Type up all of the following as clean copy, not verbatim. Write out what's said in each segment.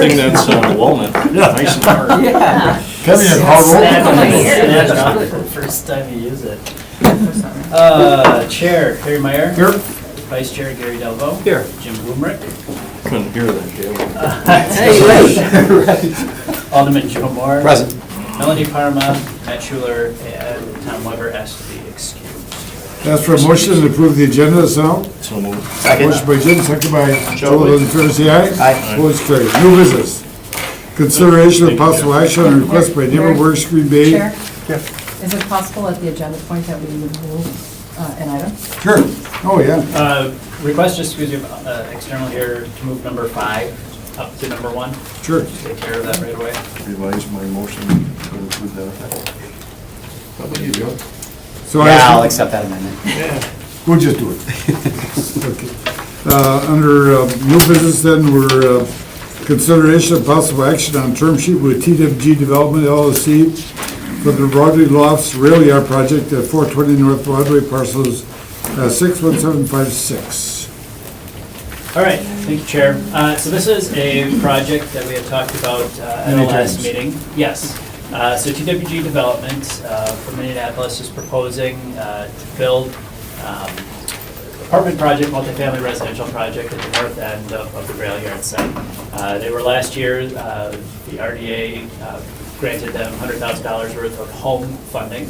thing that's Walnut. Nice and hard. Yeah. Come here, Carl. First time you use it. Chair, Harry Meyer. Here. Vice Chair, Gary Delvo. Here. Jim Bloomrick. Couldn't hear that, Dale. Alderman Joe Moore. Present. Melanie Parma, Matt Schuler, and Tom Weber asked to be excused. Ask for a motion to approve the agenda, so. So moved. Motion by Jim, second by Joe. Those in favor say aye. Aye. Opposed, carried. New business. Consideration of possible action on request by neighbor Works Green Bay. Chair, is it possible at the agenda point that we would move an item? Sure. Oh, yeah. Request just because you have external here to move number 5 up to number 1. Sure. Just take care of that right away. Revise my motion to include that effect. How about you, Joe? So Yeah, I'll I accept that amendment. we'll just do it. Okay. Under new business then, we're consideration of possible action on term sheet with TWG Development LLC for the Broadway Lofts Rail Yard Project at 420 North Broadway, parcels 61756. All right, thank you, Chair. So this is a project that we had talked about at our Many last times. meeting. Yes. So TWG Development from Minneapolis is proposing to build apartment project, multifamily residential project at the north end of the rail yard site. They were last year, the RDA granted them $100,000 worth of home funding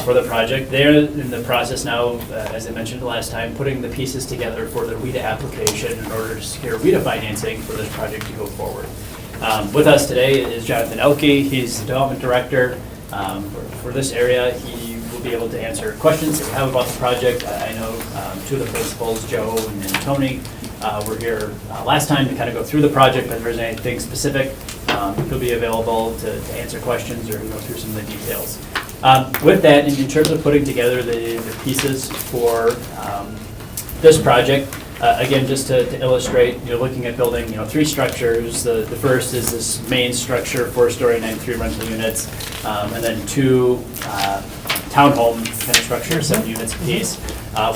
for the project. They're in the process now, as I mentioned last time, putting the pieces together for the WIDA application in order to secure WIDA financing for this project to go forward. With us today is Jonathan Elke. He's the development director for this area. He will be able to answer questions that you have about the project. I know two of the principals, Joe and Tony, were here last time to kind of go through the project, but if there's anything specific, he'll be available to answer questions or go through some of the details. With that, in terms of putting together the pieces for this project, again, just to illustrate, you're looking at building, 3 structures. The first is this main structure, 4-story, 93 rental units, and then 2 townhome kind of structures, 7 units apiece,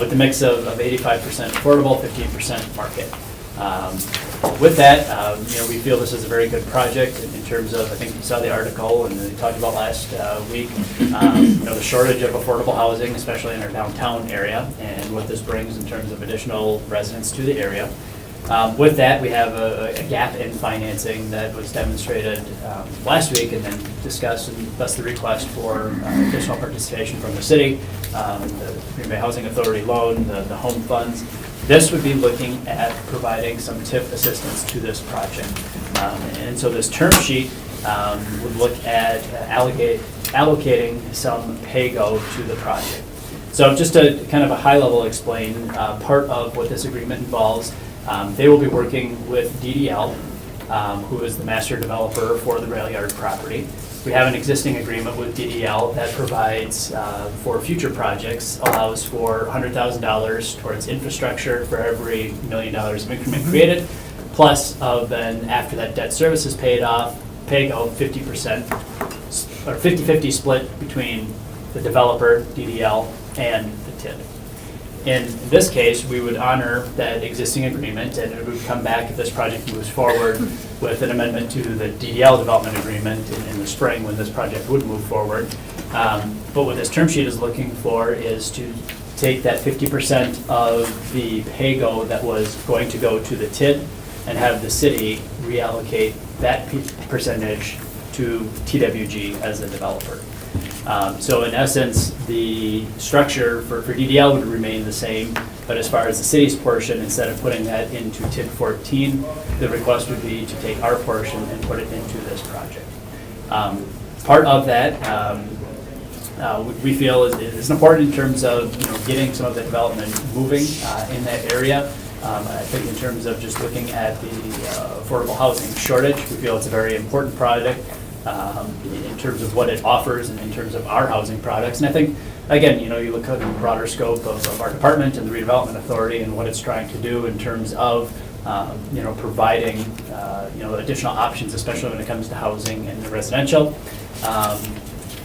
with a mix of 85% affordable, 15% market. With that, we feel this is a very good project in terms of, I think you saw the article and we talked about last week, the shortage of affordable housing, especially in our downtown area, and what this brings in terms of additional residents to the area. With that, we have a gap in financing that was demonstrated last week and then discussed, and thus the request for additional participation from the city, the Green Bay Housing Authority loan, the home funds. This would be looking at providing some TIF assistance to this project. And so this term sheet would look at allocating some pay-go to the project. So just to kind of a high level explain, part of what this agreement involves, they will be working with DDL, who is the master developer for the rail yard property. We have an existing agreement with DDL that provides for future projects, allows for $100,000 towards infrastructure for every $1 million of increment created, plus then after that debt service is paid off, pay-go 50% or 50-50 split between the developer, DDL, and the TID. In this case, we would honor that existing agreement, and it would come back if this project moves forward with an amendment to the DDL development agreement in the spring when this project would move forward. But what this term sheet is looking for is to take that 50% of the pay-go that was going to go to the TID and have the city reallocate that percentage to TWG as the developer. So in essence, the structure for DDL would remain the same, but as far as the city's portion, instead of putting that into TID 14, the request would be to take our portion and put it into this project. Part of that we feel is important in terms of getting some of the development moving in that area. I think in terms of just looking at the affordable housing shortage, we feel it's a very important project. In terms of what it offers and in terms of our housing products. And I think, again, you look at the broader scope of our department and the Redevelopment Authority and what it's trying to do in terms of, providing, additional options, especially when it comes to housing and the residential.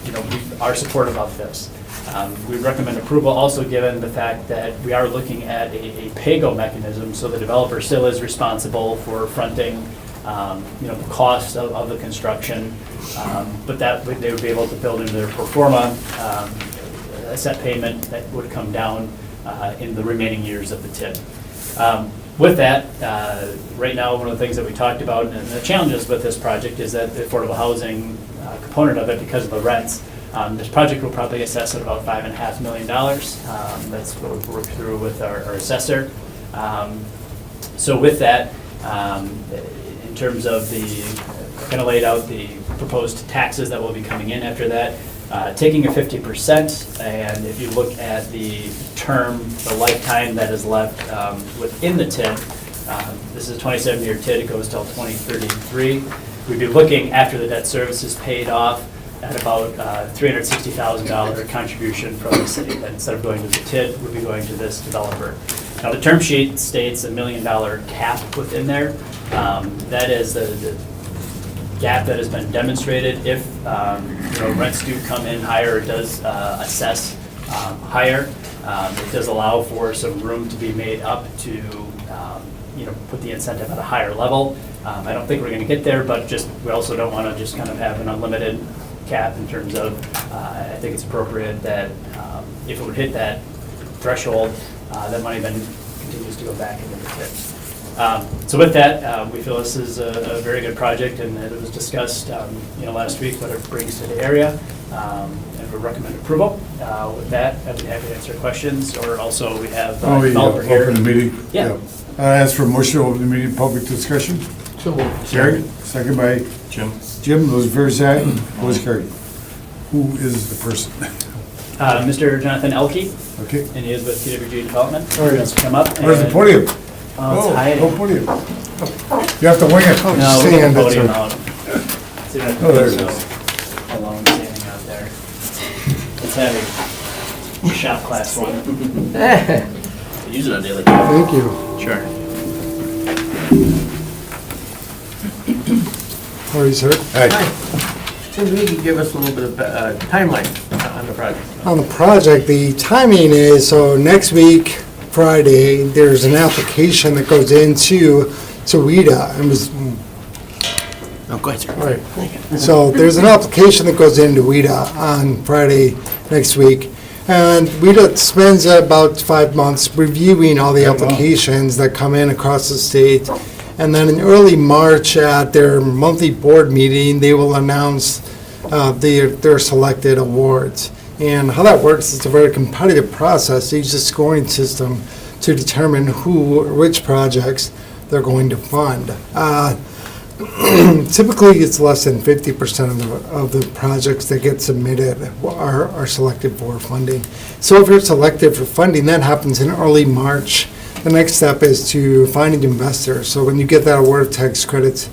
We are supportive of this. We recommend approval also given the fact that we are looking at a pay-go mechanism, so the developer still is responsible for fronting the cost of the construction, but that, they would be able to build into their pro forma a set payment that would come down in the remaining years of the TID. With that, right now, one of the things that we talked about and the challenges with this project is that the affordable housing component of it, because of the rents, this project will probably assess at about $5.5 million. That's what we've worked through with our assessor. So with that, in terms of kind of laid out the proposed taxes that will be coming in after that, taking a 50%, and if you look at the term, the lifetime that is left within the TID, this is a 27-year TID, it goes till 2033. We'd be looking, after the debt service is paid off, at about $360,000 contribution from the city. That instead of going to the TID, would be going to this developer. Now, the term sheet states $1 million cap within there. That is the gap that has been demonstrated. If rents do come in higher, it does assess higher. It does allow for some room to be made up to put the incentive at a higher level. I don't think we're going to get there, but we also don't want to just kind of have an unlimited cap in terms of, I think it's appropriate that if it would hit that threshold, that money then continues to go back into the TID. So with that, we feel this is a very good project, and it was discussed last week what it brings to the area, and we recommend approval. With that, I'd be happy to answer questions, or also we have the developer here. Open the meeting. Yeah. Ask for a motion to open the meeting, public discussion. So moved. Gary, second by Jim. Jim, those in favor say aye. Opposed, carried. Who is the person? Mr. Jonathan Elke, Okay. and he is with TWG Development. All right. He wants to come up. Where's the and- podium? Oh, it's hiding. No podium. You have to wing it. No, we'll Stand, get the that's podium right. out. See what I can Oh, there do, it so is. alone standing out there. It's heavy. Shop class one. Use it on daily. Thank you. Sure. How are you, sir? Maybe you could give us a little bit of timeline on the project. On the project, the timing is, so next week, Friday, there's an application that goes into WIDA. Oh, go ahead, sir. All right. So there's an application that goes into WIDA on Friday next week. And WIDA spends about 5 months reviewing all the Yeah, wow. applications that come in across the state. And then in early March, at their monthly board meeting, they will announce their selected awards. And how that works, it's a very competitive process. They use a scoring system to determine which projects they're going to fund. Typically, it's less than 50% of the projects that get submitted are selected for funding. So if you're selected for funding, that happens in early March. The next step is to find an investor. So when you get that award of tax credits,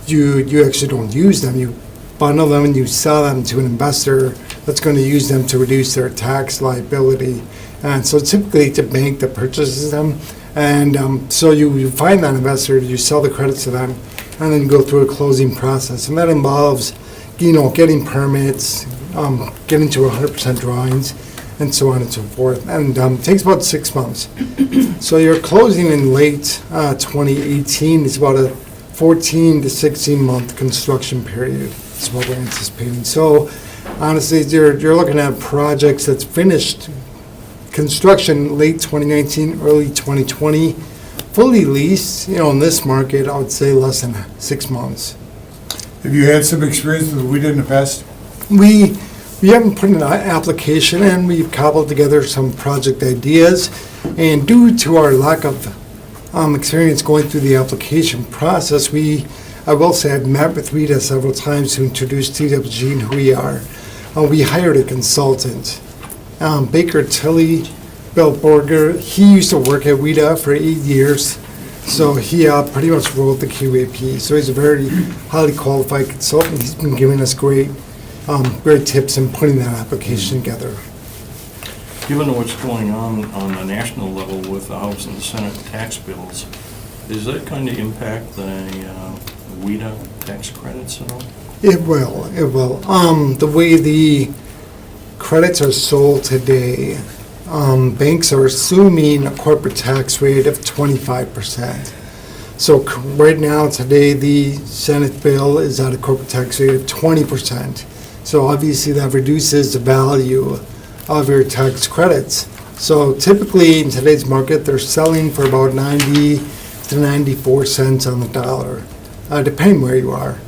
you actually don't use them. You bundle them and you sell them to an investor that's going to use them to reduce their tax liability. And so typically it's a bank that purchases them. And so you find that investor, you sell the credits to them, and then go through a closing process. And that involves, getting permits, getting to 100% drawings, and so on and so forth. And it takes about 6 months. So you're closing in late 2018. It's about a 14 to 16 month construction period. That's what we're anticipating. So honestly, you're looking at projects that's finished construction late 2019, early 2020, fully leased. In this market, I would say less than 6 months. Have you had some experience with WIDA in the past? We haven't put an application in. We've cobbled together some project ideas, and due to our lack of experience going through the application process, I will say I've met with WIDA several times to introduce TWG and who we are. We hired a consultant, Baker Tilly, Bill Borger. He used to work at WIDA for 8 years, so he pretty much wrote the QAP. So he's a very highly qualified consultant. He's been giving us great tips in putting that application together. Given what's going on the national level with the House and the Senate tax bills, is that going to impact the WIDA tax credits at all? It will. The way the credits are sold today, banks are assuming a corporate tax rate of 25%. So right now, today, the Senate bill is at a corporate tax rate of 20%. So obviously, that reduces the value of your tax credits. So typically, in today's market, they're selling for about 90 to 94 cents on the dollar, depending where you are.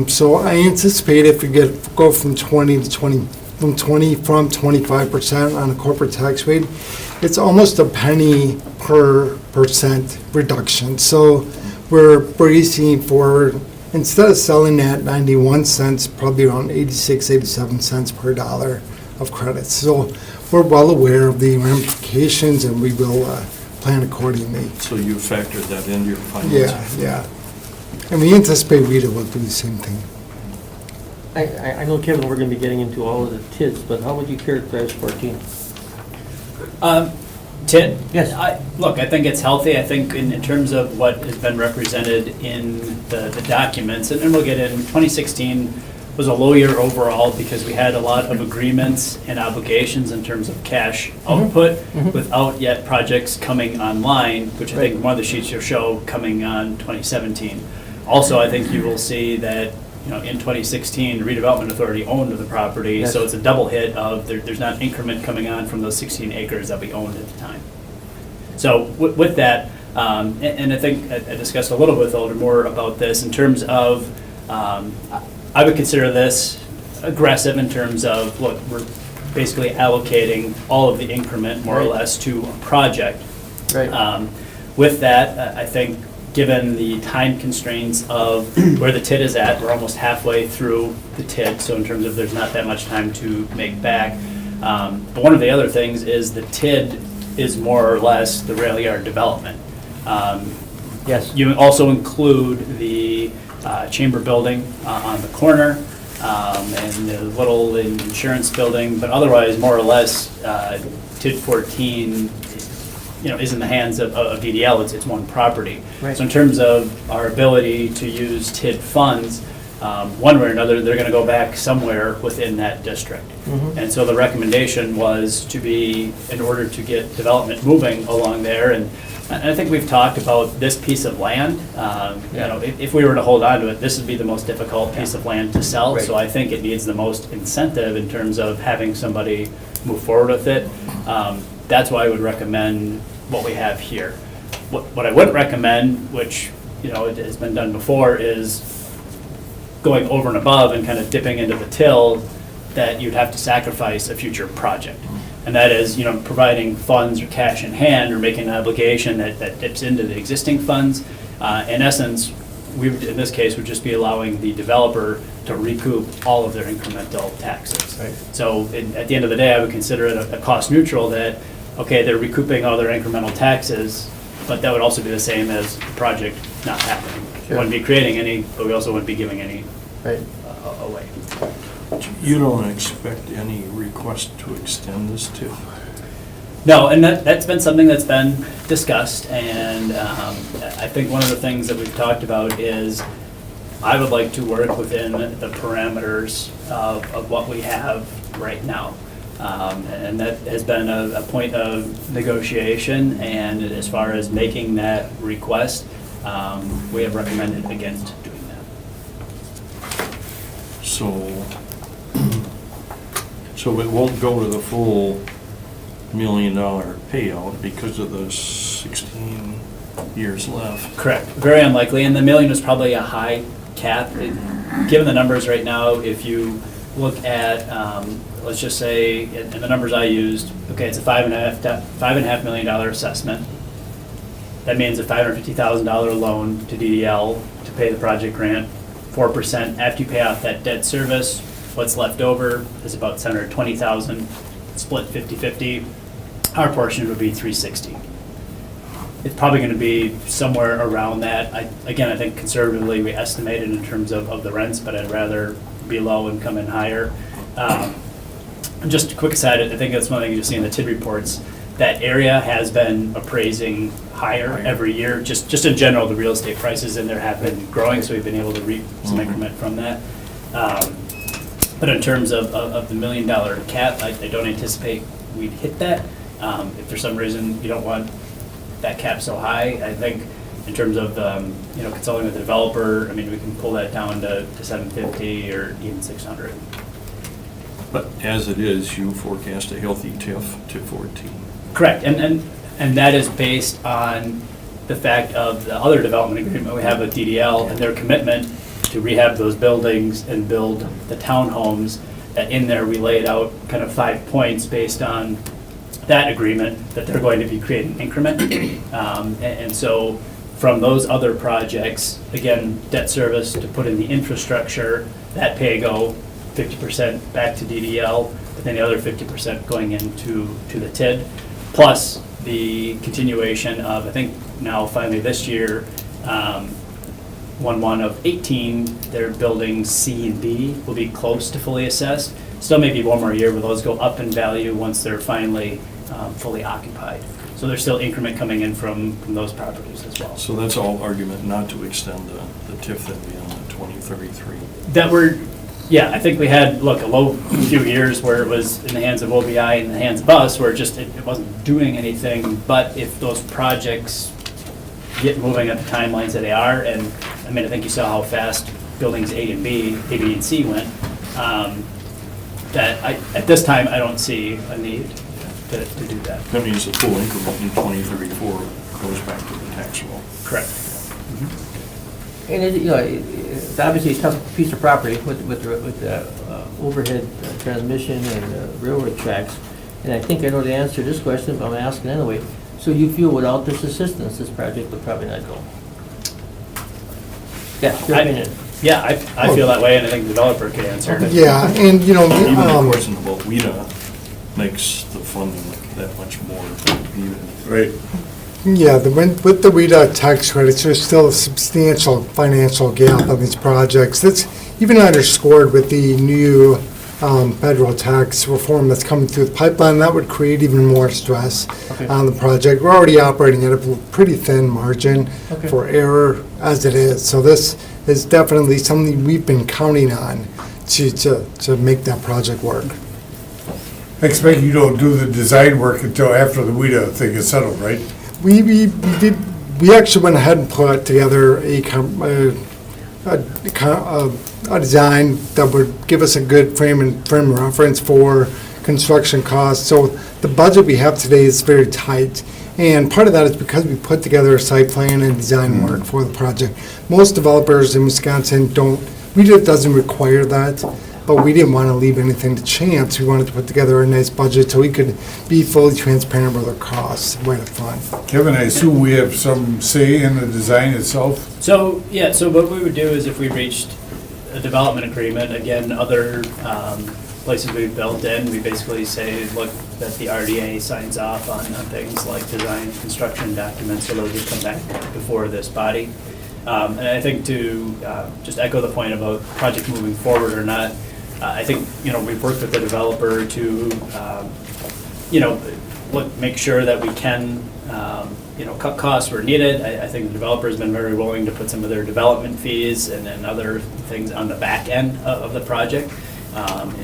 So I anticipate if you go from 25% on a corporate tax rate, it's almost a penny per percent reduction. So we're bracing for, instead of selling at 91 cents, probably around 86, 87 cents per dollar of credits. So we're well aware of the ramifications, and we will plan accordingly. So you factored that into your financing? Yeah. And we anticipate Rita will do the same thing. I know, Kevin, we're going to be getting into all of the TIDs, but how would you characterize 14? TID? Yes. Look, I think it's healthy. I think in terms of what has been represented in the documents, and we'll get in, 2016 was a low year overall because we had a lot of agreements and obligations in terms of cash output without yet projects coming online, which I think one of the sheets you'll show coming on 2017. Also, I think you will see that, in 2016, Redevelopment Authority owned the property, Yes. so it's a double hit of, there's not increment coming on from those 16 acres that we owned at the time. So with that, and I think I discussed a little with Alder Moore about this in terms of, I would consider this aggressive in terms of, look, we're basically allocating all of the increment more or less to a project. Right. With that, I think, given the time constraints of where the TID is at, we're almost halfway through the TID, so in terms of there's not that much time to make back. But one of the other things is the TID is more or less the rail yard development. Yes. You also include the chamber building on the corner, and the little insurance building, but otherwise, more or less, TID 14 is in the hands of DDL, it's one property. Right. So in terms of our ability to use TID funds, one way or another, they're gonna go back somewhere within that district. And so the recommendation was to be, in order to get development moving along there, and I think we've talked about this piece of land. If we were to hold on to it, this would be the most difficult piece of land to sell. Right. So I think it needs the most incentive in terms of having somebody move forward with it. That's why I would recommend what we have here. What I wouldn't recommend, which, it has been done before, is going over and above and kind of dipping into the till that you'd have to sacrifice a future project. And that is, providing funds or cash in hand or making an obligation that dips into the existing funds. In essence, we would, in this case, would just be allowing the developer to recoup all of their incremental taxes. Right. So at the end of the day, I would consider it a cost neutral that, okay, they're recouping all their incremental taxes, but that would also be the same as the project not happening. We Sure. wouldn't be creating any, but we also wouldn't be giving any Right. away. You don't expect any request to extend this to? No, and that's been something that's been discussed, and I think one of the things that we've talked about is I would like to work within the parameters of what we have right now. And that has been a point of negotiation, and as far as making that request, we have recommended against doing that. So it won't go to the full $1 million payout because of the 16 years left? Correct, very unlikely, and the million was probably a high cap. Given the numbers right now, if you look at, let's just say, in the numbers I used, okay, it's a $5.5 million assessment. That means a $550,000 loan to DDL to pay the project grant, 4%. After you pay off that debt service, what's left over is about $720,000, split 50-50. Our portion would be $360,000. It's probably going to be somewhere around that. I think conservatively we estimated in terms of the rents, but I'd rather be low and come in higher. Just a quick aside, I think that's one thing you see in the TID reports. That area has been appraising higher every year. Just in general, the real estate prices in there have been growing, so we've been able to reap some increment from that. But in terms of the $1 million cap, I don't anticipate we'd hit that. If for some reason you don't want that cap so high, I think In terms of, consulting with the developer, I mean, we can pull that down to 750 or even 600. But as it is, you forecast a healthy TIF to 14. Correct, and that is based on the fact of the other development agreement we have with DDL and their commitment to rehab those buildings and build the townhomes. That in there, we laid out kind of 5 points based on that agreement, that they're going to be creating increment. And so from those other projects, again, debt service to put in the infrastructure, that pay-go, 50% back to DDL, but then the other 50% going into the TID, plus the continuation of, I think now finally this year, 1/1 of 18, their buildings C and D will be close to fully assessed. Still maybe one more year where those go up in value once they're finally fully occupied. So there's still increment coming in from those properties as well. So that's all argument not to extend the TIF then beyond 2033. That were, yeah, I think we had, look, a low few years where it was in the hands of OBI and in the hands of us, where it wasn't doing anything. But if those projects get moving at the timelines that they are, and I mean, I think you saw how fast buildings A, B, and C went, that at this time, I don't see a need to do that. That means the full increment in 2034 goes back to the tax roll. Correct. And it's obviously a tough piece of property with the overhead transmission and railroad tracks. And I think I know the answer to this question, but I'm asking anyway. So you feel without this assistance, this project would probably not go? Yeah, your opinion. Yeah, I feel that way, and I think the developer could answer it. Yeah, and Even the question about WIDA makes the funding that much more even. Right. yeah, with the WIDA tax credits, there's still a substantial financial gap on these projects. That's even underscored with the new federal tax reform that's coming through the pipeline. That would create even more stress on the project. We're already operating at a pretty thin margin for error as it is. So this is definitely something we've been counting on to make that project work. I expect you don't do the design work until after the WIDA thing is settled, right? We actually went ahead and put together a design that would give us a good frame of reference for construction costs. So the budget we have today is very tight. And part of that is because we put together a site plan and design work for the project. Most developers in Wisconsin WIDA doesn't require that, but we didn't want to leave anything to chance. We wanted to put together a nice budget so we could be fully transparent with our costs right up front. Kevin, I assume we have some say in the design itself? So what we would do is if we reached a development agreement, again, other places we've built in, we basically say, look, that the RDA signs off on things like design, construction documents, so those would come back before this body. And I think to just echo the point about project moving forward or not, I think, we've worked with the developer to, make sure that we can, cut costs where needed. I think the developer's been very willing to put some of their development fees and then other things on the back end of the project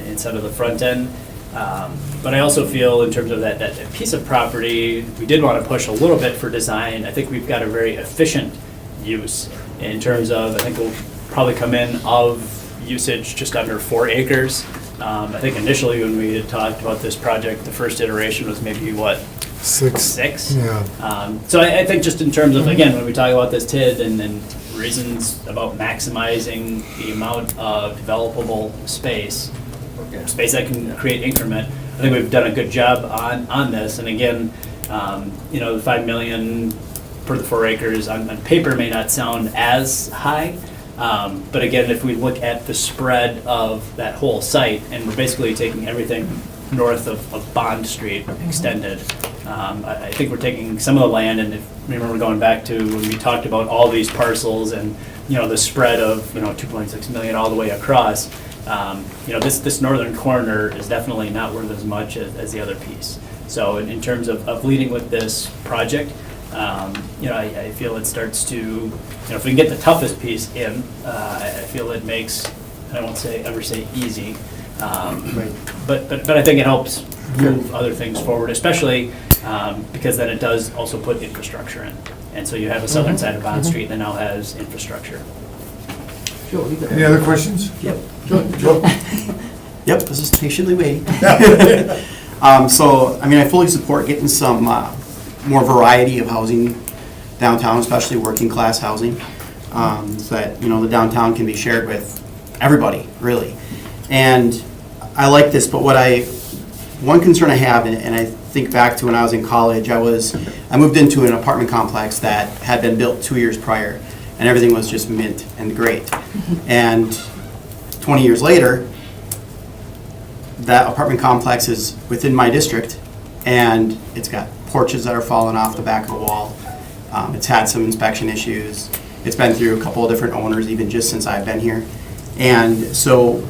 instead of the front end. But I also feel in terms of that piece of property, we did want to push a little bit for design. I think we've got a very efficient use in terms of, I think we'll probably come in of usage just under 4 acres. I think initially when we had talked about this project, the first iteration was maybe what? 6? Yeah. So I think just in terms of, again, when we talk about this TID and reasons about maximizing the amount of developable space that can create increment, I think we've done a good job on this. And again, the 5 million per the 4 acres on paper may not sound as high, but again, if we look at the spread of that whole site, and we're basically taking everything north of Bond Street extended, I think we're taking some of the land, and if you remember going back to when we talked about all these parcels and the spread of 2.6 million all the way across, this northern corner is definitely not worth as much as the other piece. So in terms of leading with this project, I feel it starts to, if we can get the toughest piece in, I feel it makes, I won't ever say easy, but I think it helps move other things forward, especially because then it does also put infrastructure in. And so you have a southern side of Bond Street that now has infrastructure. Joe, you got Any other questions? Yep. Joe? Yep, this is patiently waiting. So, I mean, I fully support getting some more variety of housing downtown, especially working class housing, so that, you know, the downtown can be shared with everybody, really. And I like this, but one concern I have, and I think back to when I was in college, I moved into an apartment complex that had been built 2 years prior, and everything was just mint and great. And 20 years later, that apartment complex is within my district, and it's got porches that are falling off the back of the wall. It's had some inspection issues. It's been through a couple of different owners, even just since I've been here. And so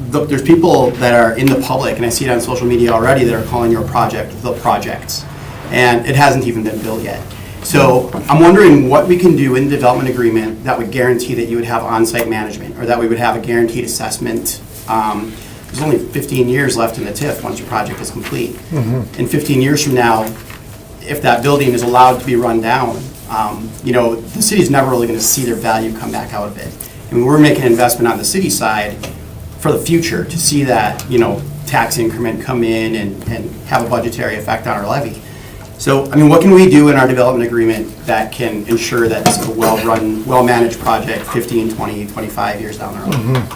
there's people that are in the public, and I see it on social media already, that are calling your project the projects. And it hasn't even been built yet. So I'm wondering what we can do in the development agreement that would guarantee that you would have on-site management, or that we would have a guaranteed assessment. There's only 15 years left in the TIF once your project is complete. In 15 years from now, if that building is allowed to be run down, you know, the city's never really going to see their value come back out of it. I mean, we're making an investment on the city side for the future to see that, you know, tax increment come in and have a budgetary effect on our levy. So, I mean, what can we do in our development agreement that can ensure that this is a well-run, well-managed project 15, 20, 25 years down the road?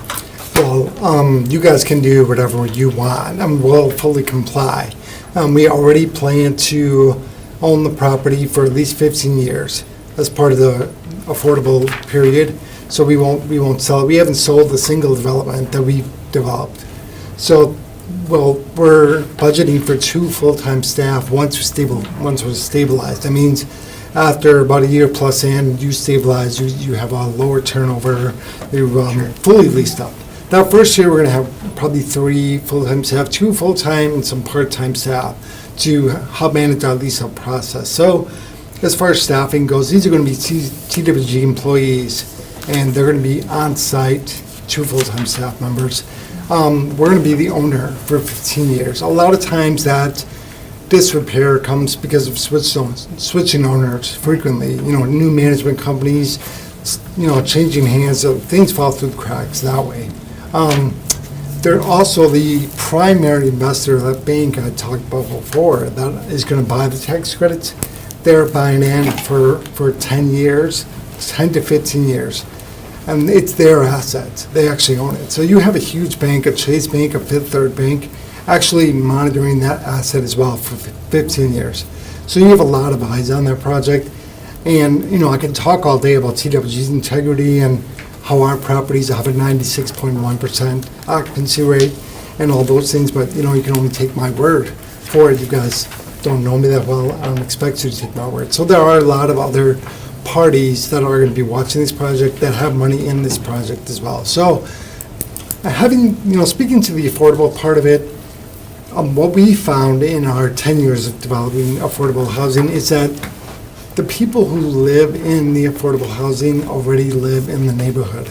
Well, you guys can do whatever you want, and we'll fully comply. We already plan to own the property for at least 15 years as part of the affordable period, so we won't sell it. We haven't sold a single development that we've developed. So, well, we're budgeting for 2 full-time staff once we're stabilized. That means after about a year plus in, you stabilize, you have a lower turnover, you're fully leased up. That first year, we're going to have probably 3 full-time staff, 2 full-time and some part-time staff to help manage our lease-up process. So as far as staffing goes, these are going to be TWG employees, and they're going to be on-site, 2 full-time staff members. We're going to be the owner for 15 years. A lot of times that disrepair comes because of switching owners frequently. You know, new management companies, you know, changing hands, so things fall through the cracks that way. They're also the primary investor, that bank I talked about before, that is going to buy the tax credits. They're buying in for 10 years, 10 to 15 years. And it's their assets. They actually own it. So you have a huge bank, a Chase Bank, a Fifth Third Bank, actually monitoring that asset as well for 15 years. So you have a lot of eyes on that project. And, you know, I can talk all day about TWG's integrity and how our properties have a 96.1% occupancy rate and all those things, but, you know, you can only take my word for it. You guys don't know me that well. I don't expect you to take my word. So there are a lot of other parties that are going to be watching this project that have money in this project as well. So having, you know, speaking to the affordable part of it, what we found in our 10 years of developing affordable housing is that the people who live in the affordable housing already live in the neighborhood.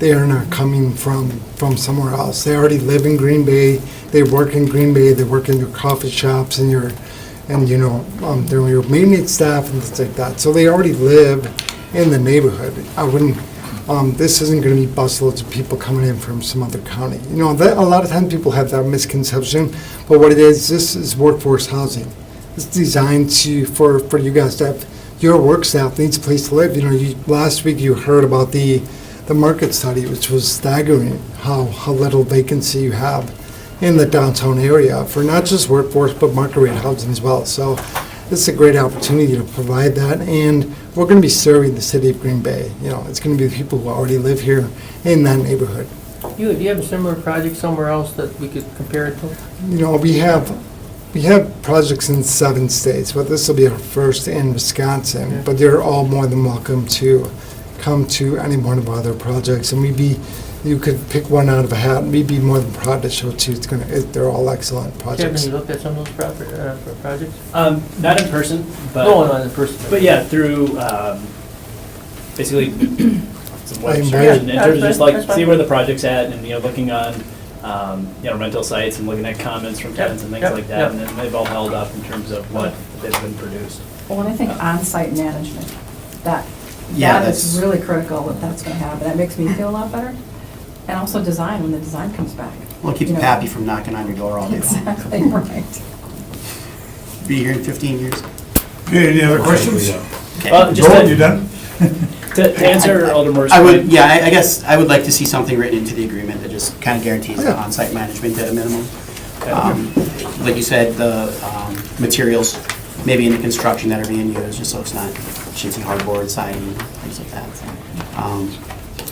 They are not coming from somewhere else. They already live in Green Bay. They work in Green Bay. They work in your coffee shops and they're your maintenance staff and things like that. So they already live in the neighborhood. I wouldn't. This isn't going to be busloads of people coming in from some other county. You know, a lot of times people have that misconception. But what it is, this is workforce housing. It's designed for you guys to have, your work staff needs a place to live. You know, last week you heard about the market study, which was staggering, how little vacancy you have in the downtown area for not just workforce, but market rate housing as well. So this is a great opportunity to provide that, and we're going to be serving the city of Green Bay. You know, it's going to be the people who already live here in that neighborhood. Do you have a similar project somewhere else that we could compare it to? You know, we have projects in 7 states, but this will be our first in Wisconsin. Yeah. But you're all more than welcome to come to any one of our other projects, and you could pick one out of a hat, and we'd be more than proud to show it to you. They're all excellent Kevin, projects. you looked at some of those projects? Not in person, but. No, not in person. But yeah, through basically some web Yeah, search, in terms of just like that's fine. see where the project's at, and looking on rental sites and looking at comments from tenants and things Yep, like that, yep. and then they've all held up in terms of what they've been produced. Well, and I think on-site management, that Yeah, is that's- really critical that that's going to happen. That makes me feel a lot better. And also design, when the design comes back. Well, it keeps You know. Pappy from knocking on your door all day long. Exactly, right. Be here in 15 years. Okay, any other questions? Okay. Well, just Joel, to- you done? To answer Alder Moore's I would, point, yeah, I guess I would like to see something written into the agreement that just kind of guarantees the on-site management at a minimum. Like you said, the materials, maybe in the construction that are being used, just so it's not chintzy hardboard, siding, things like that.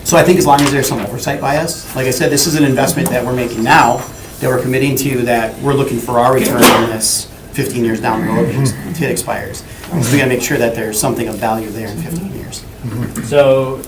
So I think as long as there's some oversight by us, like I said, this is an investment that we're making now, that we're committing to, that we're looking for our return on this 15 years down the road until it expires. So we gotta make sure that there's something of value there in 15 years. so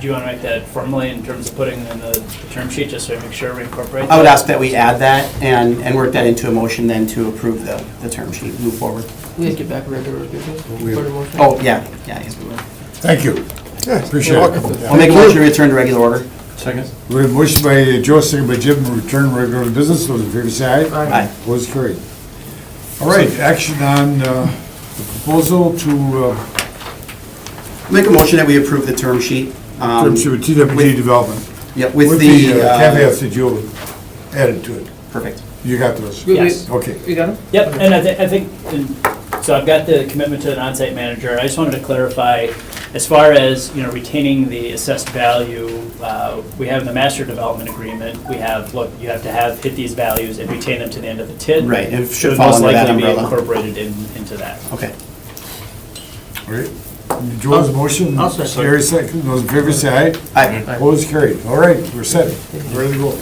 do you want to make that formally in terms of putting in the term sheet, just so we make sure we incorporate I would that? ask that we add that and work that into a motion then to approve the term sheet, move forward. We have to get back regular business for the motion? Oh, yeah, yes, we will. Thank you. Appreciate it. I'll make a motion to return to regular order. Second? We have a motion by Joe, second by Jim, to return regular business. Those in favor say aye. Aye. Opposed, carried. All right, action on the proposal to, Make a motion that we approve the term sheet. term sheet with TWG Development. Yeah, with the, caveats that you added to it. Perfect. You got those? Yes. Okay. You got him? Yep, and I think, so I've got the commitment to an on-site manager. I just wanted to clarify, as far as, retaining the assessed value, we have in the master development agreement, we have, look, you have to hit these values and retain them to the end of the TID. Right, and it should would fall most under that likely be umbrella. incorporated into that. Okay. All right. Joe's motion, I'll second. Gary second. Those in favor say aye. Aye. Opposed, carried. All right, we're set. Ready to go.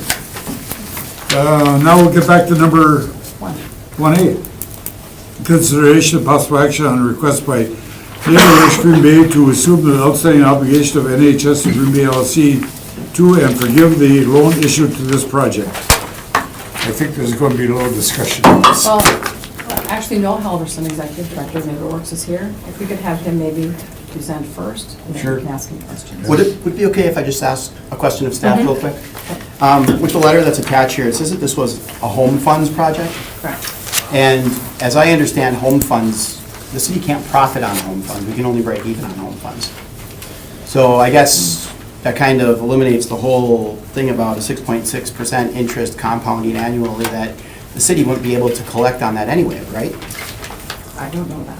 Now we'll get back to number 1A. Consideration of possible action on a request by Neighborhood Green Bay to assume the outstanding obligation of NHS to Green Bay LLC to and forgive the loan issued to this project. I think there's going to be a little discussion on this. Well, actually, Noel Halverson, Executive Director of NeighborWorks, is here. If we could have him maybe present first, and then Sure. we can ask him questions. Would it be okay if I just asked a question of staff real quick? Mm-hmm. With the letter that's attached here, it says that this was a home funds project. Correct. And as I understand home funds, the city can't profit on home funds. We can only break even on home funds. So I guess that kind of eliminates the whole thing about a 6.6% interest compounding annually, that the city wouldn't be able to collect on that anyway, right? I don't know that.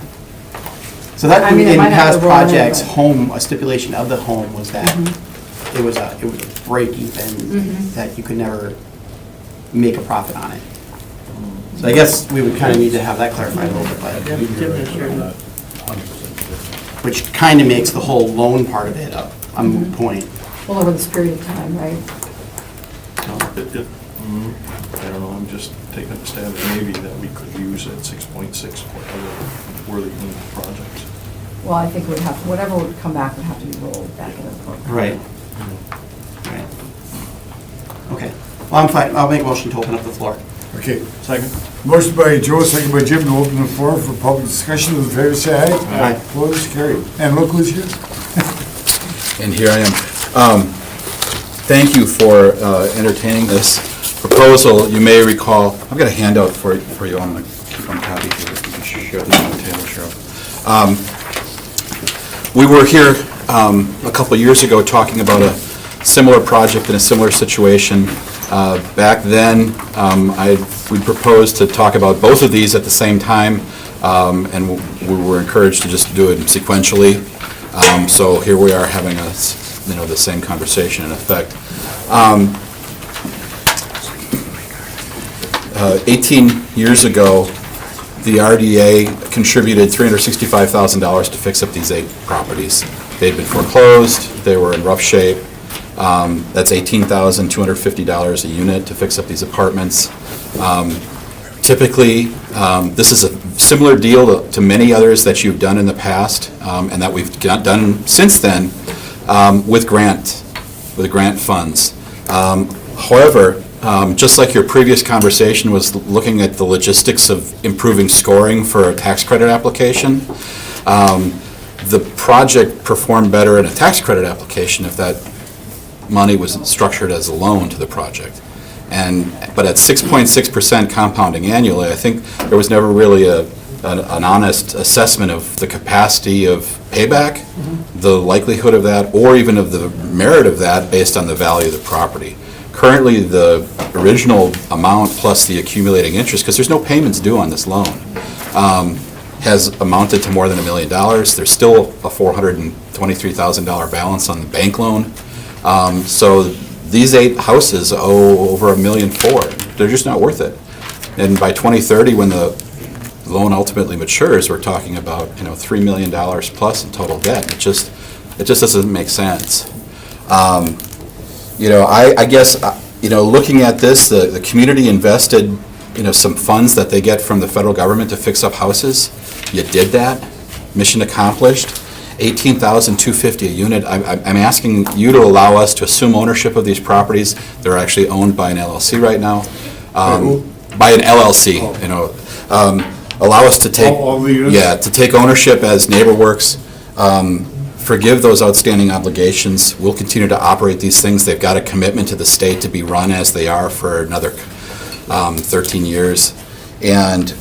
So that, I mean, it in might have past to roll in, projects, but- home, a stipulation of the home was that Mm-hmm. it was a break even, that you could never make a profit on it. So I guess we would kind of need to have that clarified a little bit, Yeah, Tim has shared that. which kind of makes the whole loan part of it a moot point. Well, over this period of time, right? I don't know, I'm just taking a stab at maybe that we could use that 6.6 for other worthy projects. Well, I think it would have, whatever would come back would have to be rolled back into the program. Right. Right. Okay. Well, I'm fine. I'll make a motion to open up the floor. Okay. Second? Motion by Joe, second by Jim, to open the floor for public discussion. Those in favor say aye. Aye. Opposed, carried. And look who's here. And here I am. Thank you for entertaining this proposal. You may recall, I've got a handout for you. I'm going to keep on copy here. You can share this on the table, Cheryl. We were here a couple of years ago talking about a similar project in a similar situation. Back then, we proposed to talk about both of these at the same time, and we were encouraged to just do it sequentially. So here we are having the same conversation in effect. 18 years ago, the RDA contributed $365,000 to fix up these 8 properties. They'd been foreclosed, they were in rough shape. That's $18,250 a unit to fix up these apartments. Typically, this is a similar deal to many others that you've done in the past, and that we've done since then with grant funds. However, just like your previous conversation was looking at the logistics of improving scoring for a tax credit application, the project performed better in a tax credit application if that money was structured as a loan to the project. But at 6.6% compounding annually, I think there was never really a an honest assessment of the capacity of payback, the likelihood of that, or even of the merit of that based on the value of the property. Currently, the original amount plus the accumulating interest, because there's no payments due on this loan, has amounted to more than $1 million. There's still a $423,000 balance on the bank loan. So these 8 houses owe over $1.4 million. They're just not worth it. And by 2030, when the loan ultimately matures, we're talking about, $3 million plus in total debt. It just doesn't make sense. I guess, looking at this, the community invested, some funds that they get from the federal government to fix up houses. You did that. Mission accomplished. $18,250 a unit. I'm asking you to allow us to assume ownership of these properties. They're actually owned by an LLC right now. By an LLC, allow us to take, All the units? to take ownership as NeighborWorks, forgive those outstanding obligations. We'll continue to operate these things. They've got a commitment to the state to be run as they are for another 13 years. And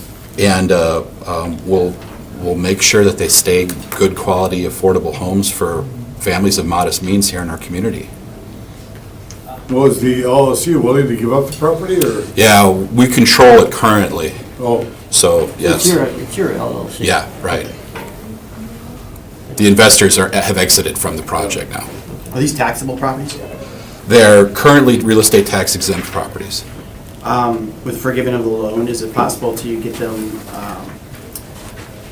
we'll make sure that they stay good quality, affordable homes for families of modest means here in our community. Was the LLC willing to give up the property, or? Yeah, we control it currently, Oh, so yes. It's your LLC. Yeah, right. The investors have exited from the project now. Are these taxable properties? They're currently real estate tax exempt properties. With forgiving of the loan, is it possible to get them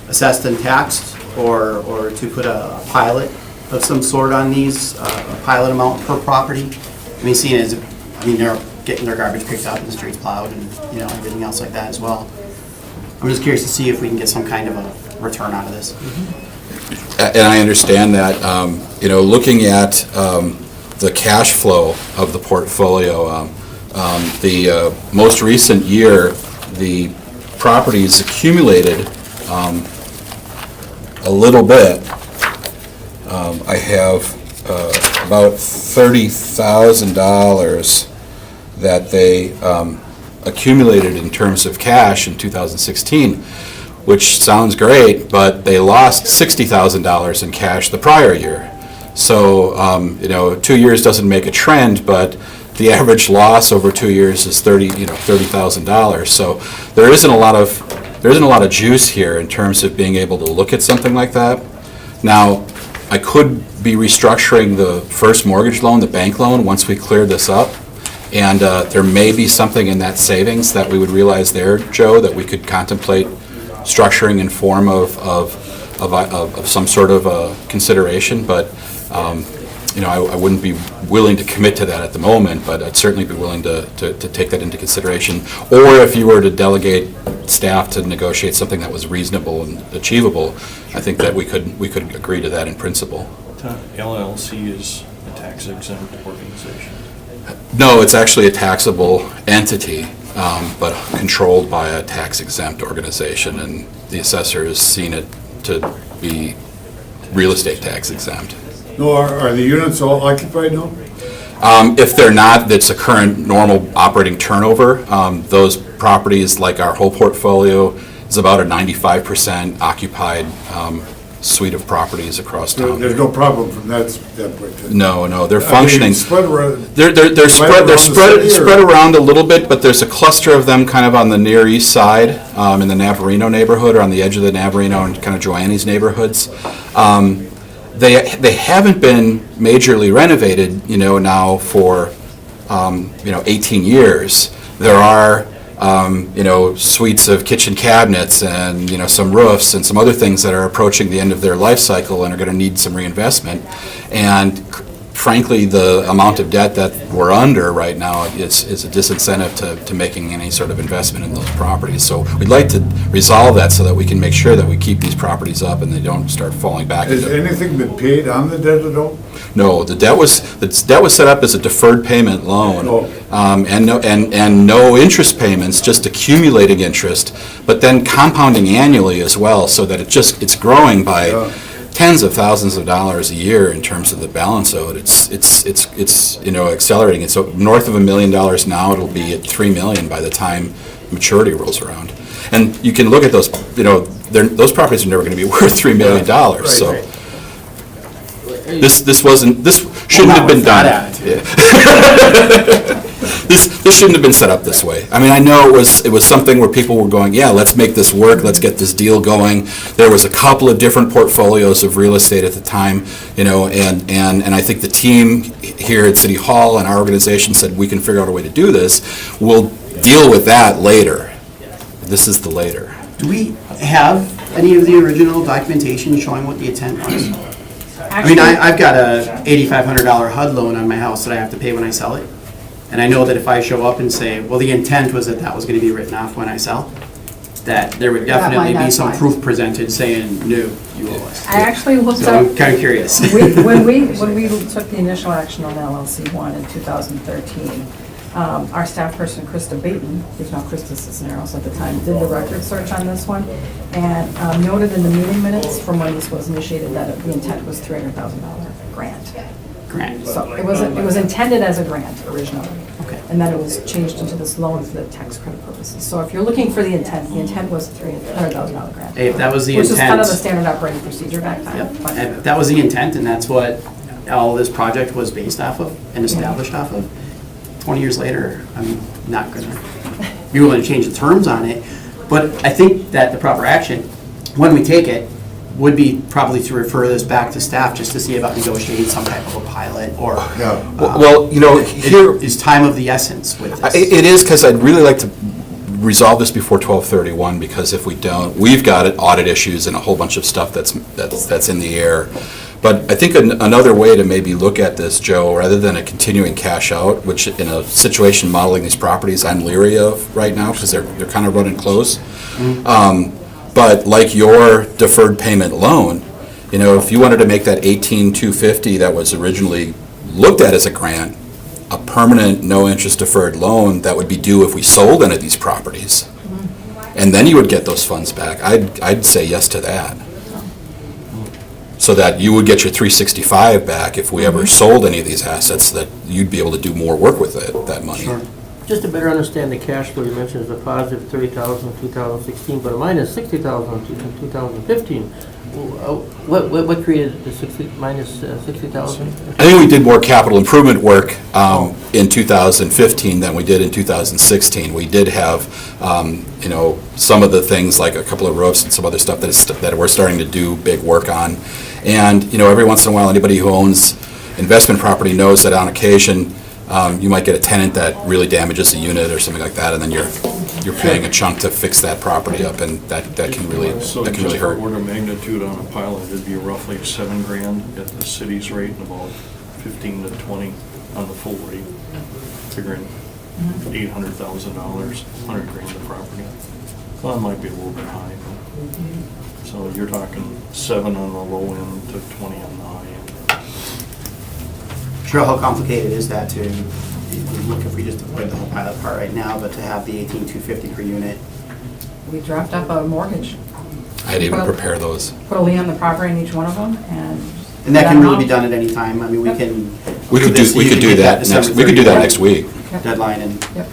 assessed and taxed, or to put a pilot of some sort on these, a pilot amount per property? I mean, seeing as, they're getting their garbage picked up and the streets plowed and, everything else like that as well. I'm just curious to see if we can get some kind of a return out of this. And I understand that, looking at the cash flow of the portfolio, the most recent year, the properties accumulated a little bit. I have about $30,000 that they accumulated in terms of cash in 2016, which sounds great, but they lost $60,000 in cash the prior year. So, 2 years doesn't make a trend, but the average loss over 2 years is $30,000. So there isn't a lot of juice here in terms of being able to look at something like that. Now, I could be restructuring the first mortgage loan, the bank loan, once we clear this up. And there may be something in that savings that we would realize there, Joe, that we could contemplate structuring in form of some sort of consideration. But I wouldn't be willing to commit to that at the moment, but I'd certainly be willing to take that into consideration. Or if you were to delegate staff to negotiate something that was reasonable and achievable, I think that we could agree to that in principle. LLC is a tax exempt organization. No, it's actually a taxable entity, but controlled by a tax exempt organization, and the assessor has seen it to be real estate tax exempt. no, are the units all occupied now? If they're not, that's a current normal operating turnover. Those properties, like our whole portfolio, is about a 95% occupied suite of properties across town. There's no problem from that standpoint. No, they're Are they functioning. spread around? They're around the city, or- spread around a little bit, but there's a cluster of them kind of on the Near East Side, in the Navarino neighborhood, or on the edge of the Navarino and kind of Joannes neighborhoods. They haven't been majorly renovated, now for 18 years. There are suites of kitchen cabinets and, some roofs and some other things that are approaching the end of their life cycle and are going to need some reinvestment. And frankly, the amount of debt that we're under right now is a disincentive to making any sort of investment in those properties. So we'd like to resolve that so that we can make sure that we keep these properties up and they don't start falling back. Has anything been paid on the debt at all? No, the debt was set up as a deferred payment loan, Oh. and no interest payments, just accumulating interest, but then compounding annually as well, so that it's growing by Yeah. tens of thousands of dollars a year in terms of the balance owed. It's accelerating. It's north of $1 million now. It'll be at $3 million by the time maturity rolls around. And you can look at those, those properties are never going to be worth $3 million, so. right. This shouldn't have been done. Yeah. This shouldn't have been set up this way. I mean, I know it was something where people were going, yeah, let's make this work, let's get this deal going. There was a couple of different portfolios of real estate at the time, and I think the team here at City Hall and our organization said, we can figure out a way to do this. We'll deal with that later. This is the later. Do we have any of the original documentation showing what the intent was? I mean, I've got a $8,500 HUD loan on my house that I have to pay when I sell it. And I know that if I show up and say, well, the intent was that was going to be written off when I sell, that there would That might definitely be not some fly. proof presented saying, no, you owe us. I actually looked So up. I'm kind of curious. When we took the initial action on LLC 1 in 2013, our staff person, Krista Baton, who's now Krista Cisneros at the time, did the record search on this one, and noted in the meeting minutes from when this was initiated that the intent was $300,000 grant. Grant. So it was intended as a grant originally. Okay. And then it was changed into this loan for the tax credit purposes. So if you're looking for the intent was a $300,000 grant. Hey, if that was the Which is kind of intent- the standard operating procedure back then. Yep. but- And if that was the intent, and that's what all this project was based off of and established off of, 20 years later, I'm not going to be willing to change the terms on it. But I think that the proper action, when we take it, would be probably to refer this back to staff just to see about negotiating some type of a pilot or. Well, here, Is time of the essence with this. it is, because I'd really like to resolve this before 12/31, because if we don't, we've got audit issues and a whole bunch of stuff that's in the air. But I think another way to maybe look at this, Joe, rather than a continuing cash out, which in a situation modeling these properties, I'm leery of right now, because they're kind of running close. But like your deferred payment loan, if you wanted to make that $18,250 that was originally looked at as a grant, a permanent, no-interest deferred loan that would be due if we sold any of these properties, and then you would get those funds back, I'd say yes to that. So that you would get your $365 back if we ever sold any of these assets, that you'd be able to do more work with that money. Sure. Just to better understand the cash flow, you mentioned is a positive 30,000 in 2016, but a minus 60,000 in 2015. What created the minus 60,000? I think we did more capital improvement work in 2015 than we did in 2016. We did have, some of the things like a couple of roofs and some other stuff that we're starting to do big work on. And, every once in a while, anybody who owns investment property knows that on occasion, you might get a tenant that really damages a unit or something like that, and then you're paying a chunk to fix that property up, and that can really So hurt. just for order of magnitude on a pilot, it'd be roughly $7,000 at the city's rate and about 15 to 20 on the full rate, figuring $800,000, $100,000 a property. Well, it might be a little bit high, but, so you're talking 7 on the low end to 20 on the high end. Sure, how complicated is that to, look if we just avoid the whole pilot part right now, but to have the $18,250 per unit? We draft up a mortgage, I'd even prepare those. put a lien on the property in each one of them, and. And that can really be done at any time. I mean, we can. We could do that next week. Deadline and. Yep.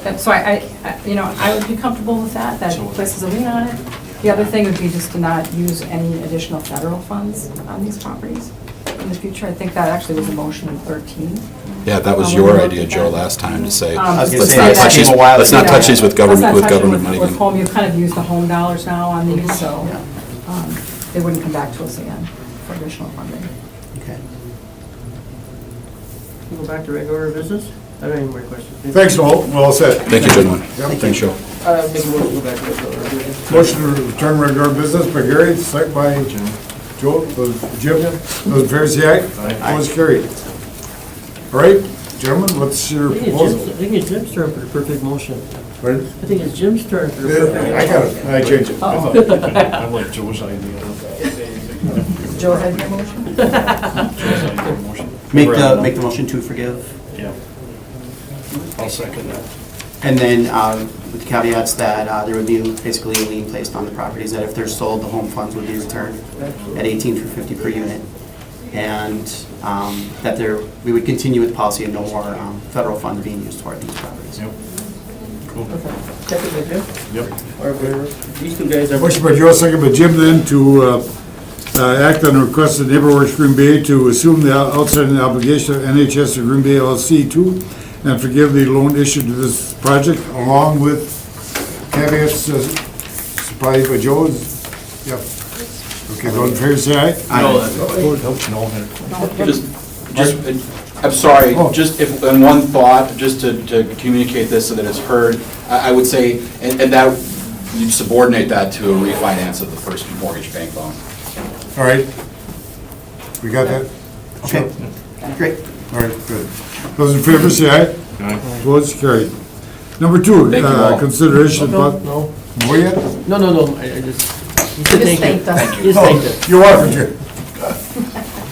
Yep, so I would be comfortable with that places a lien on it. The other thing would be just to not use any additional federal funds on these properties in the future. I think that actually was a motion in 13. Yeah, that was your idea, Joe, last time, to say, I was gonna let's say, not that touch came these, a while let's ago. not touch these with government Let's not touch them money. With home, you've kind of used the home dollars now on these, so they wouldn't come back to us again for additional funding. Okay. Go back to regular order of business? I don't have any more questions. Thanks, Noel, well said. Thank you, gentlemen. Thanks, Joe. Make a motion to go back to regular order of business. Motion to return regular business by Gary, second by Joe, Jim, those in favor say aye. Opposed, carried. All right, gentlemen, what's your I proposal? think it's Jim's turn for the perfect motion. Pardon? I think it's Jim's turn for the perfect. I got it, I changed it. I like Joe's idea. Joe, have your motion? Make the motion to forgive. Yeah. I'll second that. And then with the caveats that there would be basically a lien placed on the properties, that if they're sold, the home funds would be returned at $18,250 per unit. And that we would continue with the policy of no more federal funds being used toward these properties. Yep. Second by Jim? Yep. Or these two guys are. Motion by Joe, second by Jim then to act on the request of NeighborWorks Green Bay to assume the outstanding obligation of NHS of Green Bay LLC to and forgive the loan issued to this project along with caveats supplied by Joe. Yep. Okay, those in favor say aye. I'm sorry, Oh. just if, in one thought, just to communicate this so that it's heard, I would say, and that, you subordinate that to a refinance of the first mortgage bank loan. All right. We got that? Okay, great. All right, good. Those in favor say aye. Opposed, carried. Number two, Thank you all. consideration No, of, no, more yet? no, I just. You said Just thank you. thanked us. You just thanked us. You're welcome, Jim.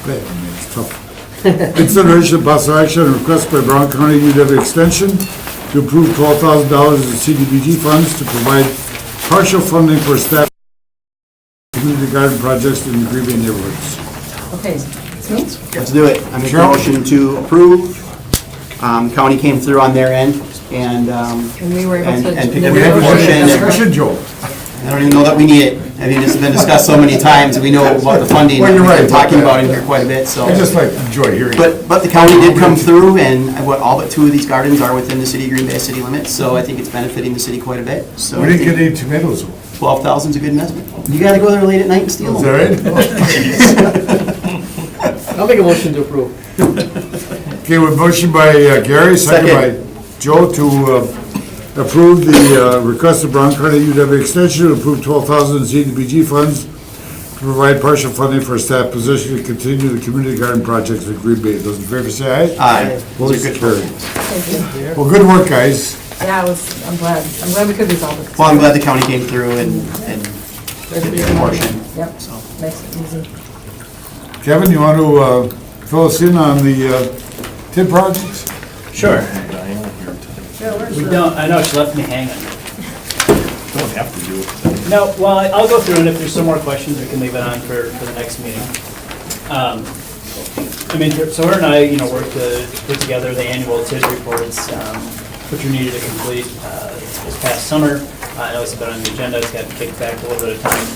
Okay, it's tough. Consideration of possible action on request by Brown County UW Extension to approve $12,000 in CDBG funds to provide partial funding for staff community garden projects in the Green Bay neighborhoods. Okay, it's me? Let's do it. I make a Sure. motion to approve. County came through on their end, and And we were able And- to. and pick We up have a motion. discussion, Joe. I don't even know that we need it. I mean, this has been discussed so many times, and we know about the funding. Well, you're We've been right. talking about it here quite a bit, so. I just like enjoy hearing it. But the county did come through, and what, all but two of these gardens are within the city of Green Bay city limits, so I think it's benefiting the city quite a bit, so. We didn't get any tomatoes. 12,000 is a good investment. You gotta go there late at night and steal Is them. that right? I'll make a motion to approve. Okay, with motion by Gary, second by Joe to approve the request of Brown County UW Extension to approve 12,000 CDBG funds to provide partial funding for a staff position to continue the community garden projects at Green Bay. Those in favor say aye. Aye. Those are good. Thank you. Well, good work, guys. Yeah, I'm glad we could resolve it. Well, I'm glad the county came through and did their portion. Yep, makes it easy. Kevin, you want to fill us in on the TID projects? Sure. Diana here today. We don't, I know, she left me hanging. Don't have to do it. No, well, I'll go through, and if there's some more questions, we can leave it on for the next meeting. I mean, so her and I, worked to put together the annual TID reports, which we needed to complete this past summer. I know it's been on the agenda, it's gotten kicked back a little bit of time.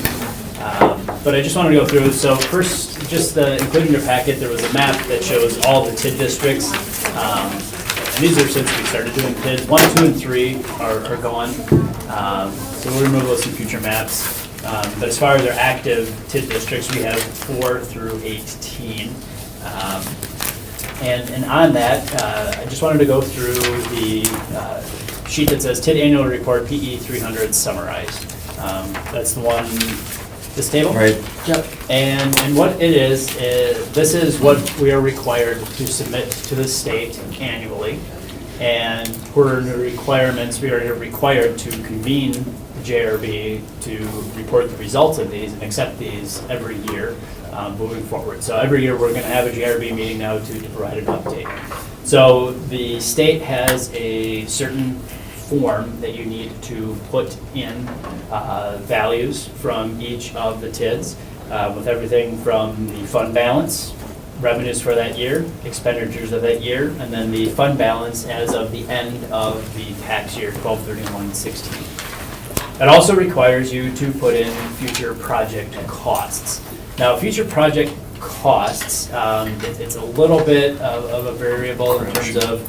But I just wanted to go through, so first, just including your packet, there was a map that shows all the TID districts. And these are since we started doing TIDs. 1, 2, and 3 are gone. So we'll remove those in future maps. But as far as our active TID districts, we have 4 through 18. And on that, I just wanted to go through the sheet that says TID Annual Report PE 300 summarized. That's the one, this table? Right. Yep. And what it is, this is what we are required to submit to the state annually. And per the requirements, we are required to convene the JRB to report the results of these and accept these every year moving forward. So every year, we're going to have a JRB meeting now to provide an update. So the state has a certain form that you need to put in values from each of the TIDs with everything from the fund balance, revenues for that year, expenditures of that year, and then the fund balance as of the end of the tax year, 12/31/16. It also requires you to put in future project costs. Now, future project costs, it's a little bit of a variable in terms of,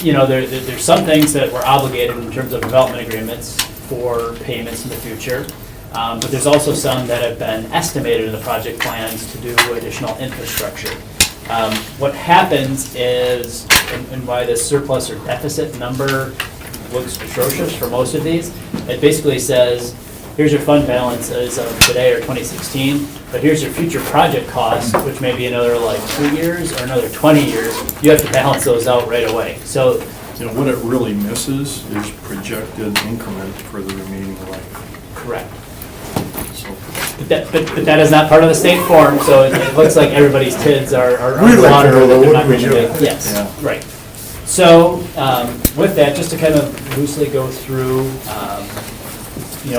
there's some things that we're obligated in terms of development agreements for payments in the future. But there's also some that have been estimated in the project plans to do additional infrastructure. What happens is, and why the surplus or deficit number looks atrocious for most of these, it basically says, here's your fund balance as of today or 2016, but here's your future project cost, which may be another 2 years or another 20 years. You have to balance those out right away. So, What it really misses is projected increment for the remaining life. correct. So But that is not part of the state form, so it looks like everybody's TIDs are We'd like to underwater. know, though, They're what not we gonna do. make- Yes, Yeah. right. So, with that, just to kind of loosely go through,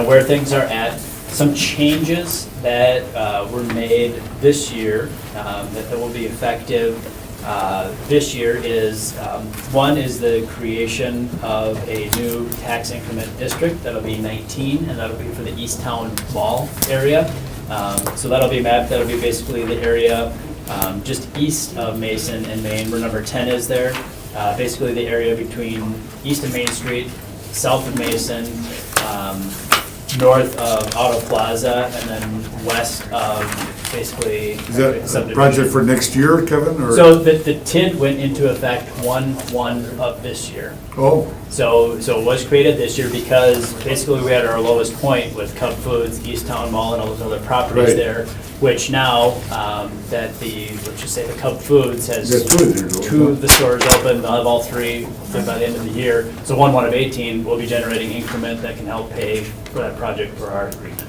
where things are at, some changes that were made this year that will be effective this year is, one is the creation of a new tax increment district. That'll be 19, and that'll be for the East Town Mall area. So that'll be mapped, that'll be basically the area just east of Mason and Main, where number 10 is there. Basically the area between east of Main Street, south of Mason, north of Auto Plaza, and then west of basically Is that a subdivision. project for next year, Kevin, or? So the TID went into effect 1/1 of this year. Oh, So it was created this year because basically we had our lowest point with Cub Foods, East Town Mall, and all those other properties Right. there, which now, that let's just say the Cub Foods has That's good, there you go. two of the stores open, they'll have all three by the end of the year. So 1/1 of 18 will be generating increment that can help pay for that project for our agreement.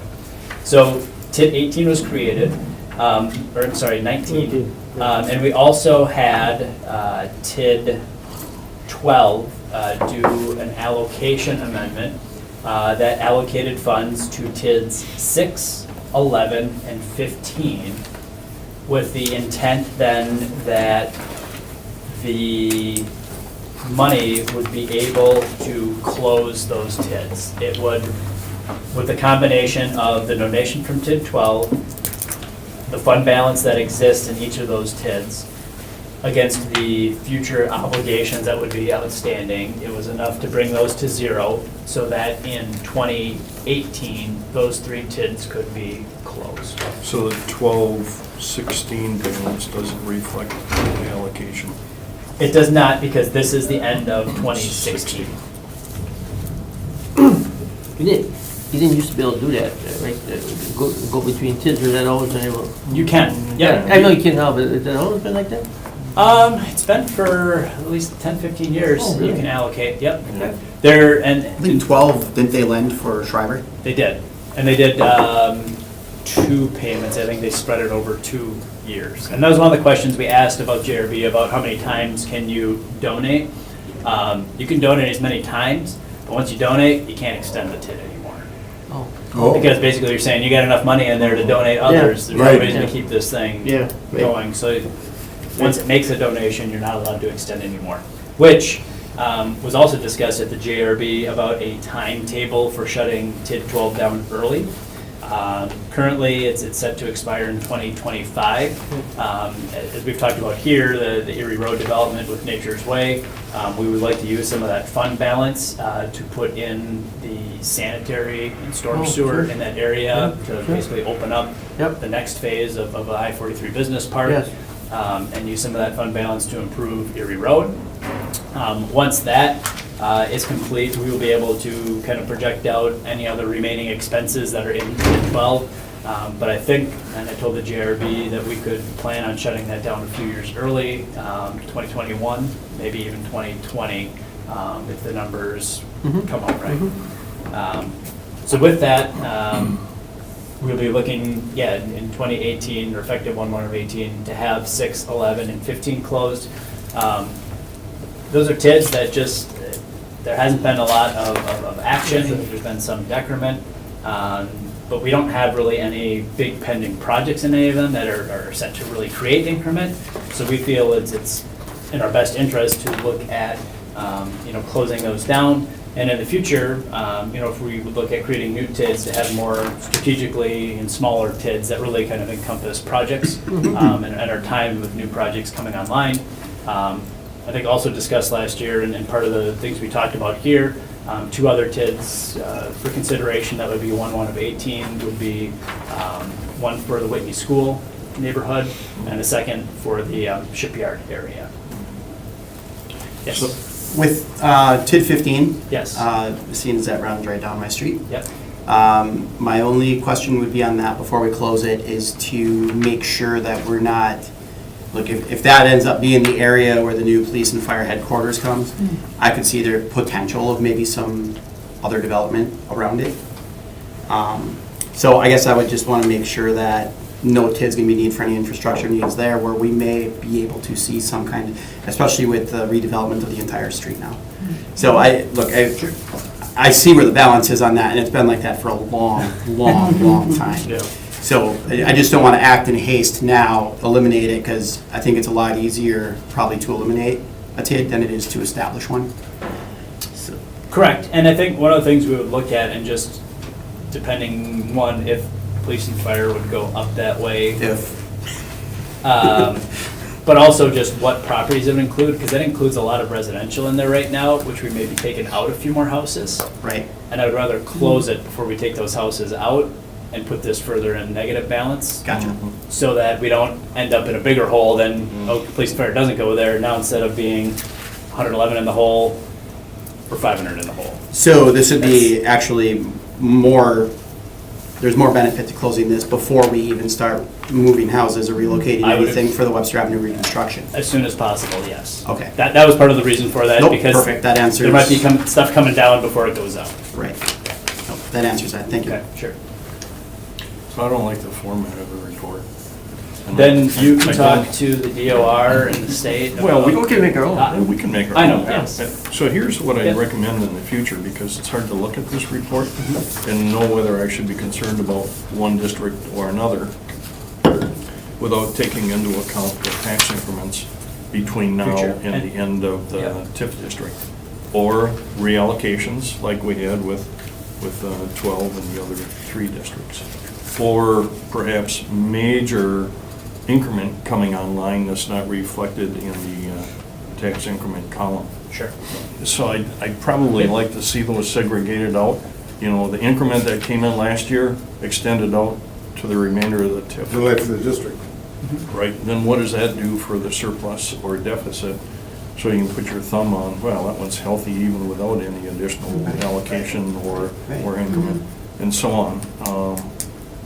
So TID 18 was created, or I'm sorry, 19. And we also had TID 12 do an allocation amendment that allocated funds to TIDs 6, 11, and 15, with the intent then that the money would be able to close those TIDs. It would, with the combination of the donation from TID 12, the fund balance that exists in each of those TIDs, against the future obligations that would be outstanding, it was enough to bring those to zero, so that in 2018, those three TIDs could be closed. So the 12-16 balance doesn't reflect the allocation. It does not, because this is the end of 2016. You didn't used to be able to do that, right? Go between TIDs, or that always been able? You can, yeah. I know you can now, but has that always been like that? It's been for at least 10, 15 years. Oh, really? You can allocate, yep. Okay. There, I think 12, didn't they lend for Schreiber? They did, and they did 2 payments. I think they spread it over 2 years. And that was one of the questions we asked about JRB, about how many times can you donate. You can donate as many times, but once you donate, you can't extend the TID anymore. oh, Because basically you're saying you got enough money in there to donate others, there's no Right. reason to keep this thing going. So once it makes a donation, you're not allowed to extend anymore. Which was also discussed at the JRB about a timetable for shutting TID 12 down early. Currently, it's set to expire in 2025. As we've talked about here, the Erie Road development with Nature's Way, we would like to use some of that fund balance to put in the sanitary and storm Oh, sewer sure. in that area to Sure. basically open up Yep. the next phase of the I-43 business park. Yes. And use some of that fund balance to improve Erie Road. Once that is complete, we will be able to kind of project out any other remaining expenses that are in TID 12. But I think, and I told the JRB, that we could plan on shutting that down a few years early, 2021, maybe even 2020, if the numbers come out right. So with that, we'll be looking, in 2018, or effective 1/1 of 18, to have 6, 11, and 15 closed. Those are TIDs that just, there hasn't been a lot of action, there's been some decrement, but we don't have really any big pending projects in any of them that are set to really create increment. So we feel it's in our best interest to look at, closing those down. And in the future, if we would look at creating new TIDs to have more strategically and smaller TIDs that really kind of encompass projects and our time with new projects coming online. I think also discussed last year, and part of the things we talked about here, 2 other TIDs for consideration that would be 1/1 of 18 would be one for the Whitney School neighborhood and the second for the shipyard area. Yes. With TID 15, Yes. seeing as that runs right down my street, Yep. my only question would be on that before we close it is to make sure that we're not, look, if that ends up being the area where the new police and fire headquarters comes, I could see there potential of maybe some other development around it. So I guess I would just want to make sure that no TID's going to be needed for any infrastructure needs there, where we may be able to see some kind of, especially with the redevelopment of the entire street now. So I see where the balance is on that, and it's been like that for a long, long, long time. Yeah. So I just don't want to act in haste now, eliminate it, because I think it's a lot easier probably to eliminate a TID than it is to establish one. So, Correct, and I think one of the things we would look at, and just depending, one, if police and fire would go up that way. But also just what properties it would include, because that includes a lot of residential in there right now, which we may be taking out a few more houses. Right. And I would rather close it before we take those houses out and put this further in negative balance. Gotcha. So that we don't end up in a bigger hole than, oh, police and fire doesn't go there. Now instead of being 111 in the hole, we're 500 in the hole. So this would be actually more, there's more benefit to closing this before we even start moving houses or relocating I would- anything for the Webster Avenue reconstruction. As soon as possible, yes. Okay. That was part of the reason for that, Nope, because perfect. That answers- there might be stuff coming down before it goes out. Right. Nope, that answers that. Thank you. Okay, sure. So I don't like the format of the report. And Then I- you I can don't- talk to the DOR and the state. Well, we about- can make our own, we can make our own. I know, yeah. yes. So here's what I Yeah. recommend in the future, because it's hard to look at this report and know whether I should be concerned about one district or another without taking into account the tax increments between now Future. and the end of the Yeah. TIF district. Or reallocations, like we had with 12 and the other 3 districts. Or perhaps major increment coming online that's not reflected in the tax increment column. Sure. So I'd probably like to see those segregated out. You know, the increment that came in last year extended out to the remainder of the The TIF. life of the district. Right, then what does that do for the surplus or deficit? So you can put your thumb on, well, that one's healthy even without any additional allocation or increment, and so on.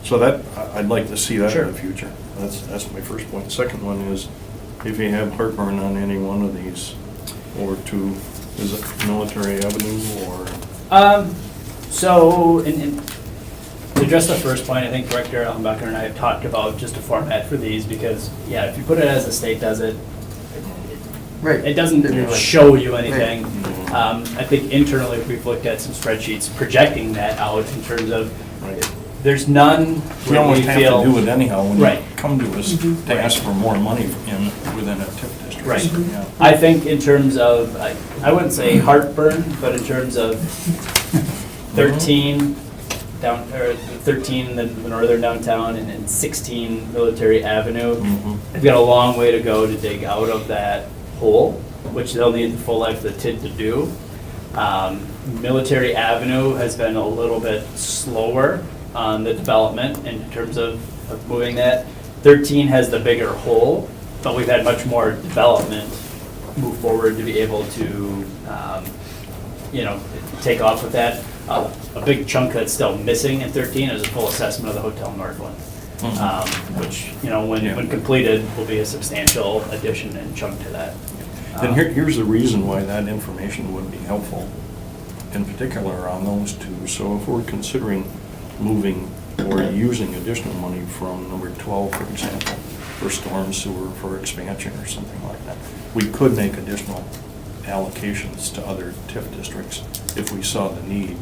So that, I'd like to see that Sure. in the future. That's my first point. Second one is, if you have heartburn on any one of these, or two, is it Military Avenue or? So, to address the first point, I think Director Allenbacher and I have talked about just a format for these, because, yeah, if you put it as the state does it, it doesn't show you anything. I think internally, we've looked at some spreadsheets projecting that out in terms of, there's none We where we almost have feel. to do it anyhow when you Right. come to us to ask for more money within a TIF district. Right. So, yeah. I think in terms of, I wouldn't say heartburn, but in terms of 13 down, or 13 the northern downtown, and then 16 Military Avenue, Mhm. they've got a long way to go to dig out of that hole, which they'll need the full life of the TID to do. Military Avenue has been a little bit slower on the development in terms of moving that. 13 has the bigger hole, but we've had much more development move forward to be able to, take off with that. A big chunk that's still missing in 13 is a full assessment of the Hotel Northland, which, when completed, will be a substantial addition and chunk to that. And here's the reason why that information would be helpful, in particular on those two. So if we're considering moving or using additional money from number 12, for example, for storm sewer, for expansion or something like that, we could make additional allocations to other TIF districts if we saw the need,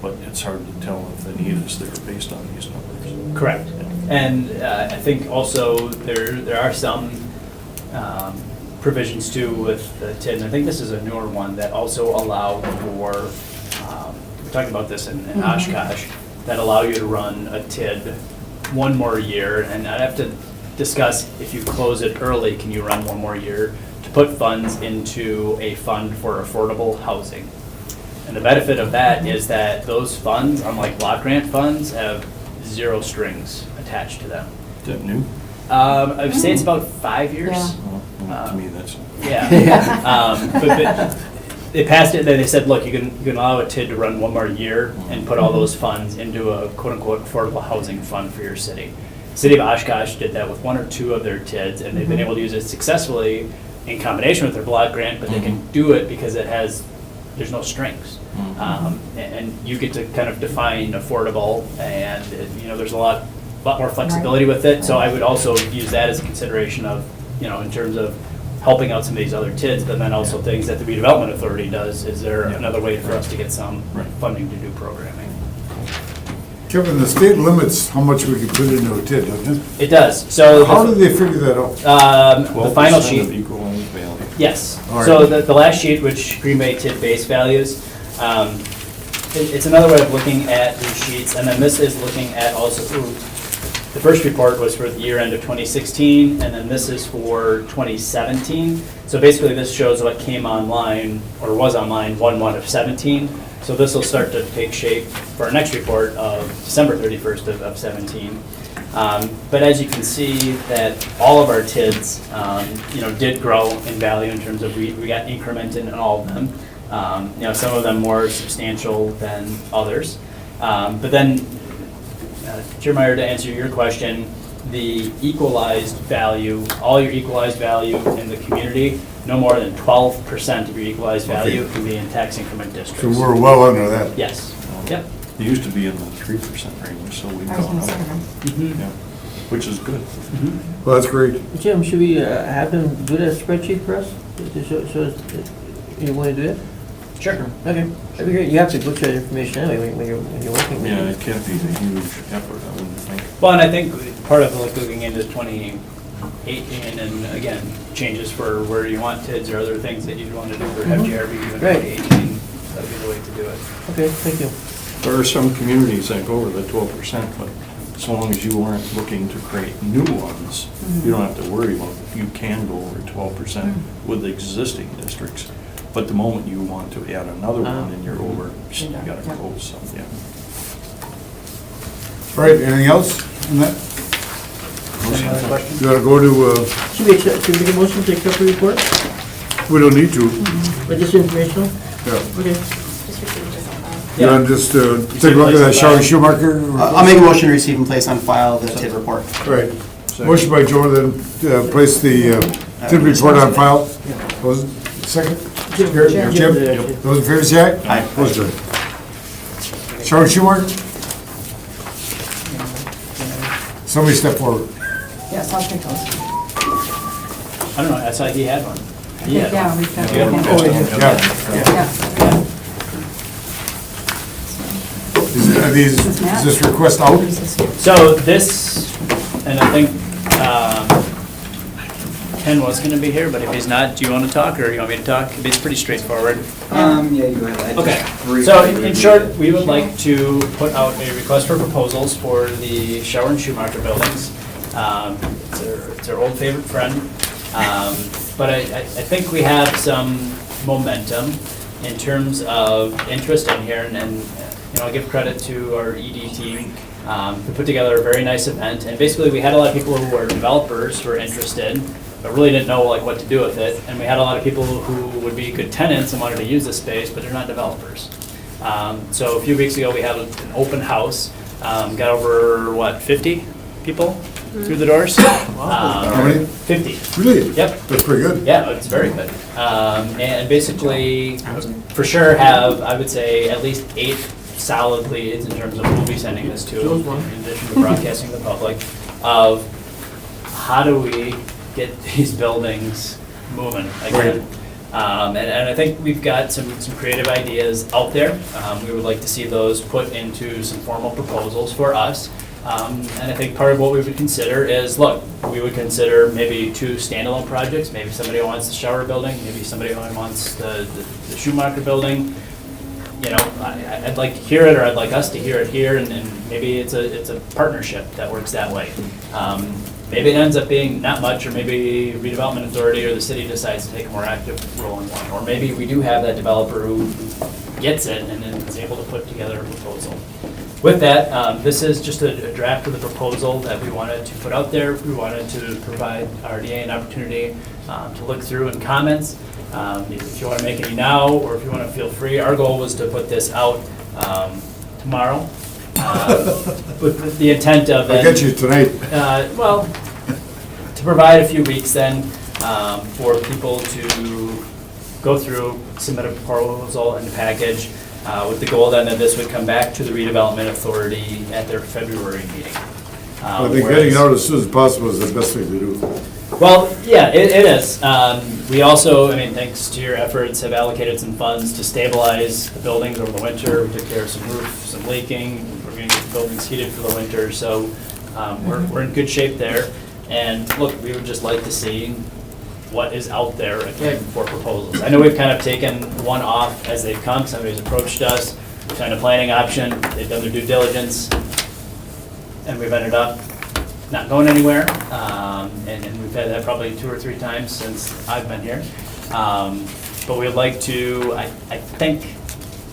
but it's hard to tell if the need is there based on these numbers. Correct. And I think also there are some provisions too with the TID, and I think this is a newer one, that also allow for, we're talking about this in Oshkosh, that allow you to run a TID one more year, and I'd have to discuss, if you close it early, can you run one more year to put funds into a fund for affordable housing. And the benefit of that is that those funds, unlike block grant funds, have 0 strings attached to them. Is that new? I would say it's about 5 years. Yeah. Well, to me, that's, Yeah. But they passed it, then they said, look, you can allow a TID to run one more year and put all those funds into a quote-unquote affordable housing fund for your city. City of Oshkosh did that with 1 or 2 of their TIDs, and they've been able to use it successfully in combination with their block grant, but they can do it because there's no strings. And you get to kind of define affordable, and there's a lot more flexibility with it. So I would also use that as a consideration of, in terms of helping out some of these other TIDs, but then also things that the Redevelopment Authority does. Is there another way for us to get some funding to do programming? Kevin, the state limits how much we can put into a TID, doesn't it? It does, so. How do they figure that out? The final 12% of sheet, equalized value. yes. All right. So the last sheet, which Green Bay TID base values, it's another way of looking at these sheets, and then this is looking at also, the first report was for the year end of 2016, and then this is for 2017. So basically, this shows what came online, or was online, 1/1 of 17. So this will start to take shape for our next report of December 31st of 17. But as you can see, that all of our TIDs, did grow in value in terms of we got increment in all of them. Some of them more substantial than others. But then, Chair Meyer, to answer your question, the equalized value, all your equalized value in the community, no more than 12% of your equalized value can be in tax increment So districts. we're well under that. Yes, yep. It used to be in the 3% range, so we've I was gone gonna say, up, right? yeah, which is good. Well, that's great. Jim, should we have them do that spreadsheet for us? To show us, you want to do it? Sure. Okay, that'd be great. You have to look at that information anyway when you're working. with Yeah, it. it can't be a huge effort, I wouldn't think. Well, and I think part of looking into 2018, and again, changes for where you want TIDs or other things that you'd want to do for FGRB in Right. 2018, that'd be the way to do it. Okay, thank you. There are some communities that go over the 12%, but as long as you aren't looking to create new ones, you don't have to worry about it. You can go over 12% with existing districts. But the moment you want to add another one and you're over, you gotta close some, yeah. All right, anything else on that? Any other questions? You gotta go to, Should we make a motion to accept the report? we don't need to. Or just informational? Yeah. Okay. You want to just take a look at that Shelley Schumacher? I'll make a motion to receive and place on file the TID report. All right. Motion by Joe, then place the TID report on file. Was second? Jim? Those in favor say aye? Aye. Opposed, none. Shelley Schumacher? Somebody step forward. Yes, I'll take those. I don't know, I saw he had one. He had Yeah, one. we've got. You have one? Yeah. Yeah. Is this request out? So this, and I think Ken was gonna be here, but if he's not, do you want to talk, or you want me to talk? It's pretty straightforward. Yeah, you go ahead. I just Okay, briefly so in reviewed short, it. we would like to put out a request for proposals for the Shower and Schumacher buildings. It's our old favorite friend, but I think we have some momentum in terms of interest in here, and I'll give credit to our ED team, who put together a very nice event, and basically we had a lot of people who were developers who were interested, but really didn't know like what to do with it, and we had a lot of people who would be good tenants and wanted to use the space, but they're not developers. So a few weeks ago, we had an open house, got over, 50 people through the doors? How many? 50. Really? Yep. That's pretty good. Yeah, it's very good. And basically, for sure have, I would say, at least 8 solid leads in terms of who we'll be sending this to, in addition to broadcasting to the public, of how do we get these buildings moving again. And I think we've got some creative ideas out there. We would like to see those put into some formal proposals for us. And I think part of what we would consider is, look, we would consider maybe 2 standalone projects. Maybe somebody wants the shower building, maybe somebody only wants the Schumacher building. I'd like to hear it, or I'd like us to hear it here, and maybe it's a partnership that works that way. Maybe it ends up being not much, or maybe Redevelopment Authority or the city decides to take a more active role in one. Or maybe we do have that developer who gets it and then is able to put together a proposal. With that, this is just a draft of the proposal that we wanted to put out there. We wanted to provide RDA an opportunity to look through and comments. If you want to make any now, or if you want to feel free. Our goal was to put this out tomorrow, with the intent of. I'll get you tonight. To provide a few weeks then for people to go through, submit a proposal and a package, with the goal then that this would come back to the Redevelopment Authority at their February meeting. I think getting it out as soon as possible is the best thing to do. Well, yeah, it is. We also, I mean, thanks to your efforts, have allocated some funds to stabilize the buildings over the winter. We took care of some roof, some leaking. We're going to get the buildings heated for the winter, so we're in good shape there. And look, we would just like to see what is out there again for proposals. I know we've kind of taken one off as they've come. Somebody's approached us, we've done a planning option, they've done their due diligence, and we've ended up not going anywhere. And we've had that probably 2 or 3 times since I've been here. But we'd like to, I think,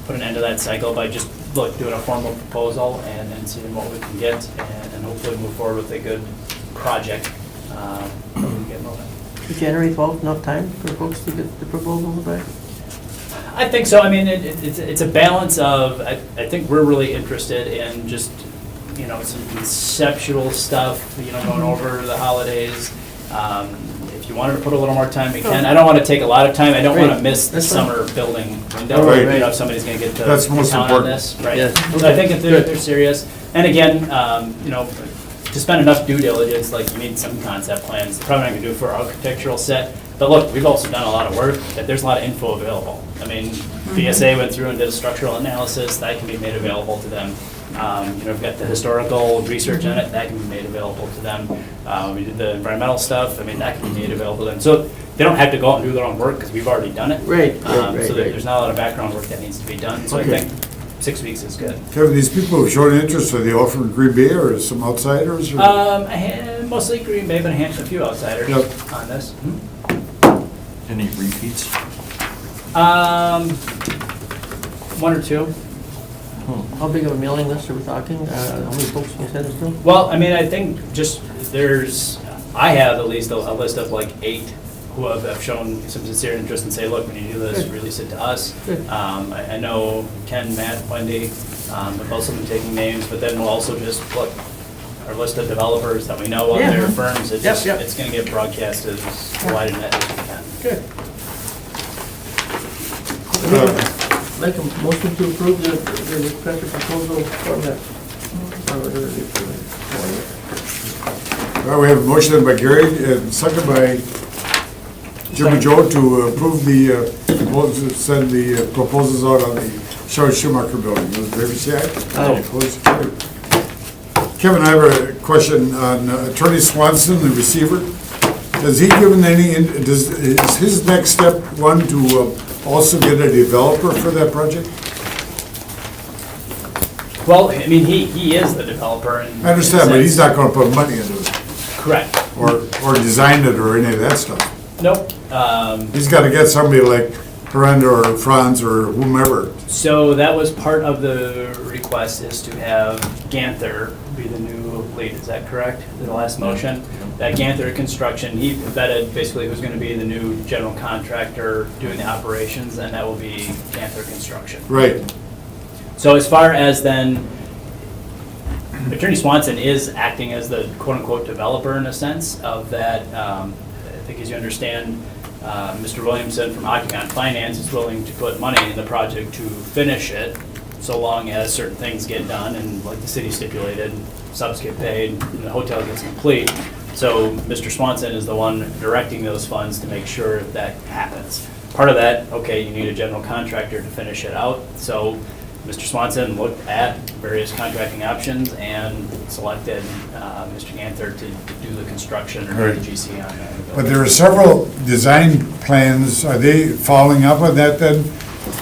put an end to that cycle by just, doing a formal proposal and then seeing what we can get and hopefully move forward with a good project that we can get moving. To generate enough time for folks to get the proposals back? I think so. I mean, it's a balance of, I think we're really interested in just, some conceptual stuff, going over the holidays. If you wanted to put a little more time, we can. I don't want to take a lot of time. I don't want to miss the summer building window. Right. If somebody's going to get That's to most town on important. this. Right. Yes. So I think if they're serious. And again, to spend enough due diligence, you need some concept plans. Probably not going to do it for our architectural set. But look, we've also done a lot of work. That there's a lot of info available. I mean, BSA went through and did a structural analysis. That can be made available to them. We've got the historical research on it. That can be made available to them. We did the environmental stuff. I mean, that can be made available to them. So they don't have to go out and do their own work because we've already done it. Right. So there's not a lot of background work that needs to be done. So Okay. I think 6 weeks is good. Kevin, these people who've shown interest, are they all from Green Bay or some outsiders? Or? Mostly Green Bay, but a few outsiders Yep. on this. Any repeats? 1 or 2. How big of a mailing list are we talking? How many folks can you send us to? Well, I mean, I think just I have at least a list of 8 who have shown some sincere interest and say, look, when you do this, release it to us. Good. I know Ken, Matt, Wendy, have also been taking names, but then we'll also just our list of developers that we know on their firms. It's Yep, yep. it's going to get broadcasted as wide a net as we can. Good. Make a motion to approve the requested proposal format. Well, we have a motion by Gary and second by Jim and Joe to approve the, send the proposals out on the Charles Schumacher building. Those in favor say aye. Aye. Opposed, carried. Kevin, I have a question on Attorney Swanson, the receiver. Has he given is his next step one to also get a developer for that project? Well, I mean, he is the developer. I understand, but he's not gonna put money into it, Correct. or design it, or any of that stuff. Nope. He's gotta get somebody like Miranda or Franz or whomever. So that was part of the request, is to have Ganther be the new lead, is that correct? The last motion? That Ganther Construction, he vetted basically who's gonna be the new general contractor doing the operations, and that will be Ganther Construction. Right. So as far as then, Attorney Swanson is acting as the quote-unquote developer in a sense of that. I think as you understand, Mr. Williamson from Octagon Finance is willing to put money in the project to finish it, so long as certain things get done and like the city stipulated, subs get paid, and the hotel gets complete. So Mr. Swanson is the one directing those funds to make sure that happens. Part of that, okay, you need a general contractor to finish it out. So Mr. Swanson looked at various contracting options and selected Mr. Ganther to do the construction or Right. the GC on that. But there are several design plans, are they following up on that then?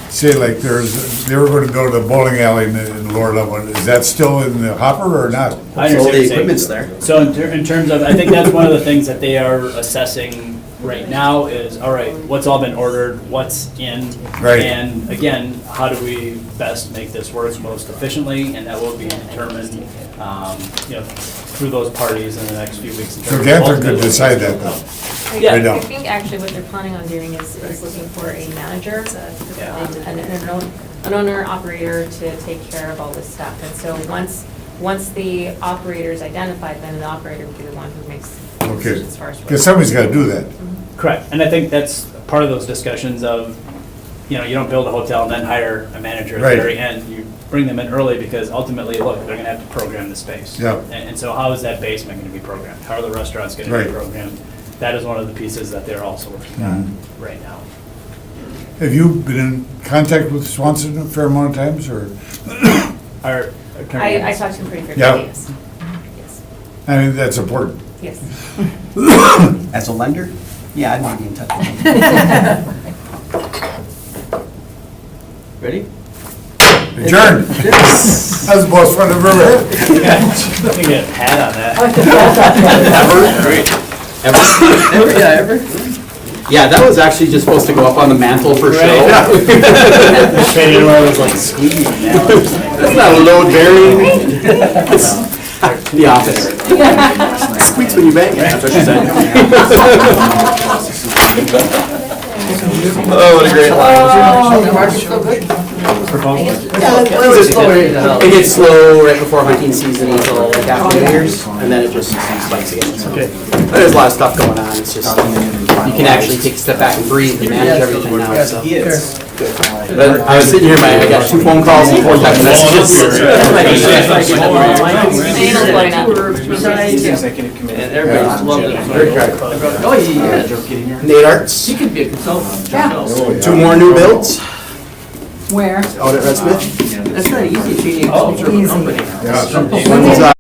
Say like they were going to build a bowling alley in Lower Lebanon, is that still in the hopper or not? I understand So what the you're saying. equipment's there. So in terms of, I think that's one of the things that they are assessing right now is, all right, what's all been ordered, what's in? Right. And again, how do we best make this work most efficiently? And that will be determined, through those parties in the next few weeks. in So terms of Ganther ultimately could decide that though. Yeah. Right now. I think actually what they're planning on doing is looking for a manager, an owner operator to take care of all this stuff. And so once the operator is identified, then the operator would be the one who makes Okay, decisions as far as. because somebody's got to do that. Correct, and I think that's part of those discussions of, you don't build a hotel and then hire a manager at Right. the very end. You bring them in early because ultimately, look, they're gonna have to program the space. Yeah. And so how is that basement gonna be programmed? How are the restaurants gonna Right. be programmed? that is one of the pieces that they're also working on right now. Have you been in contact with Swanson a fair amount of times, or? I talked to him pretty Yeah. frequently, yes. Yes, I mean, that's important. yes. As a lender, yeah, I'd want to be in touch with you. Ready? Adjourned. That's the most fun I've ever had. Let me get a pat on that. Ever, yeah, ever? Yeah, that was actually just supposed to go up on the mantle for show. Right. Training where I was like squeezing now. That's not a load bearing. The office. Squeaks when you bang it, that's what she said. Oh, what a great It gets slow right before hunting season until like after New Year's, and then it just spikes again. Okay. There's a lot of stuff going on, it's just, you can actually take a step back and breathe and manage everything now, so. But I was sitting here, I got 2 phone calls and 4 text messages. Executive committee. And everybody's loving it. Oh, yeah. Nate Arts, She could be a consultant. Yeah. 2 more new builds Where? out at Red Smith. That's not easy, changing a culture of a company. Yeah. One's,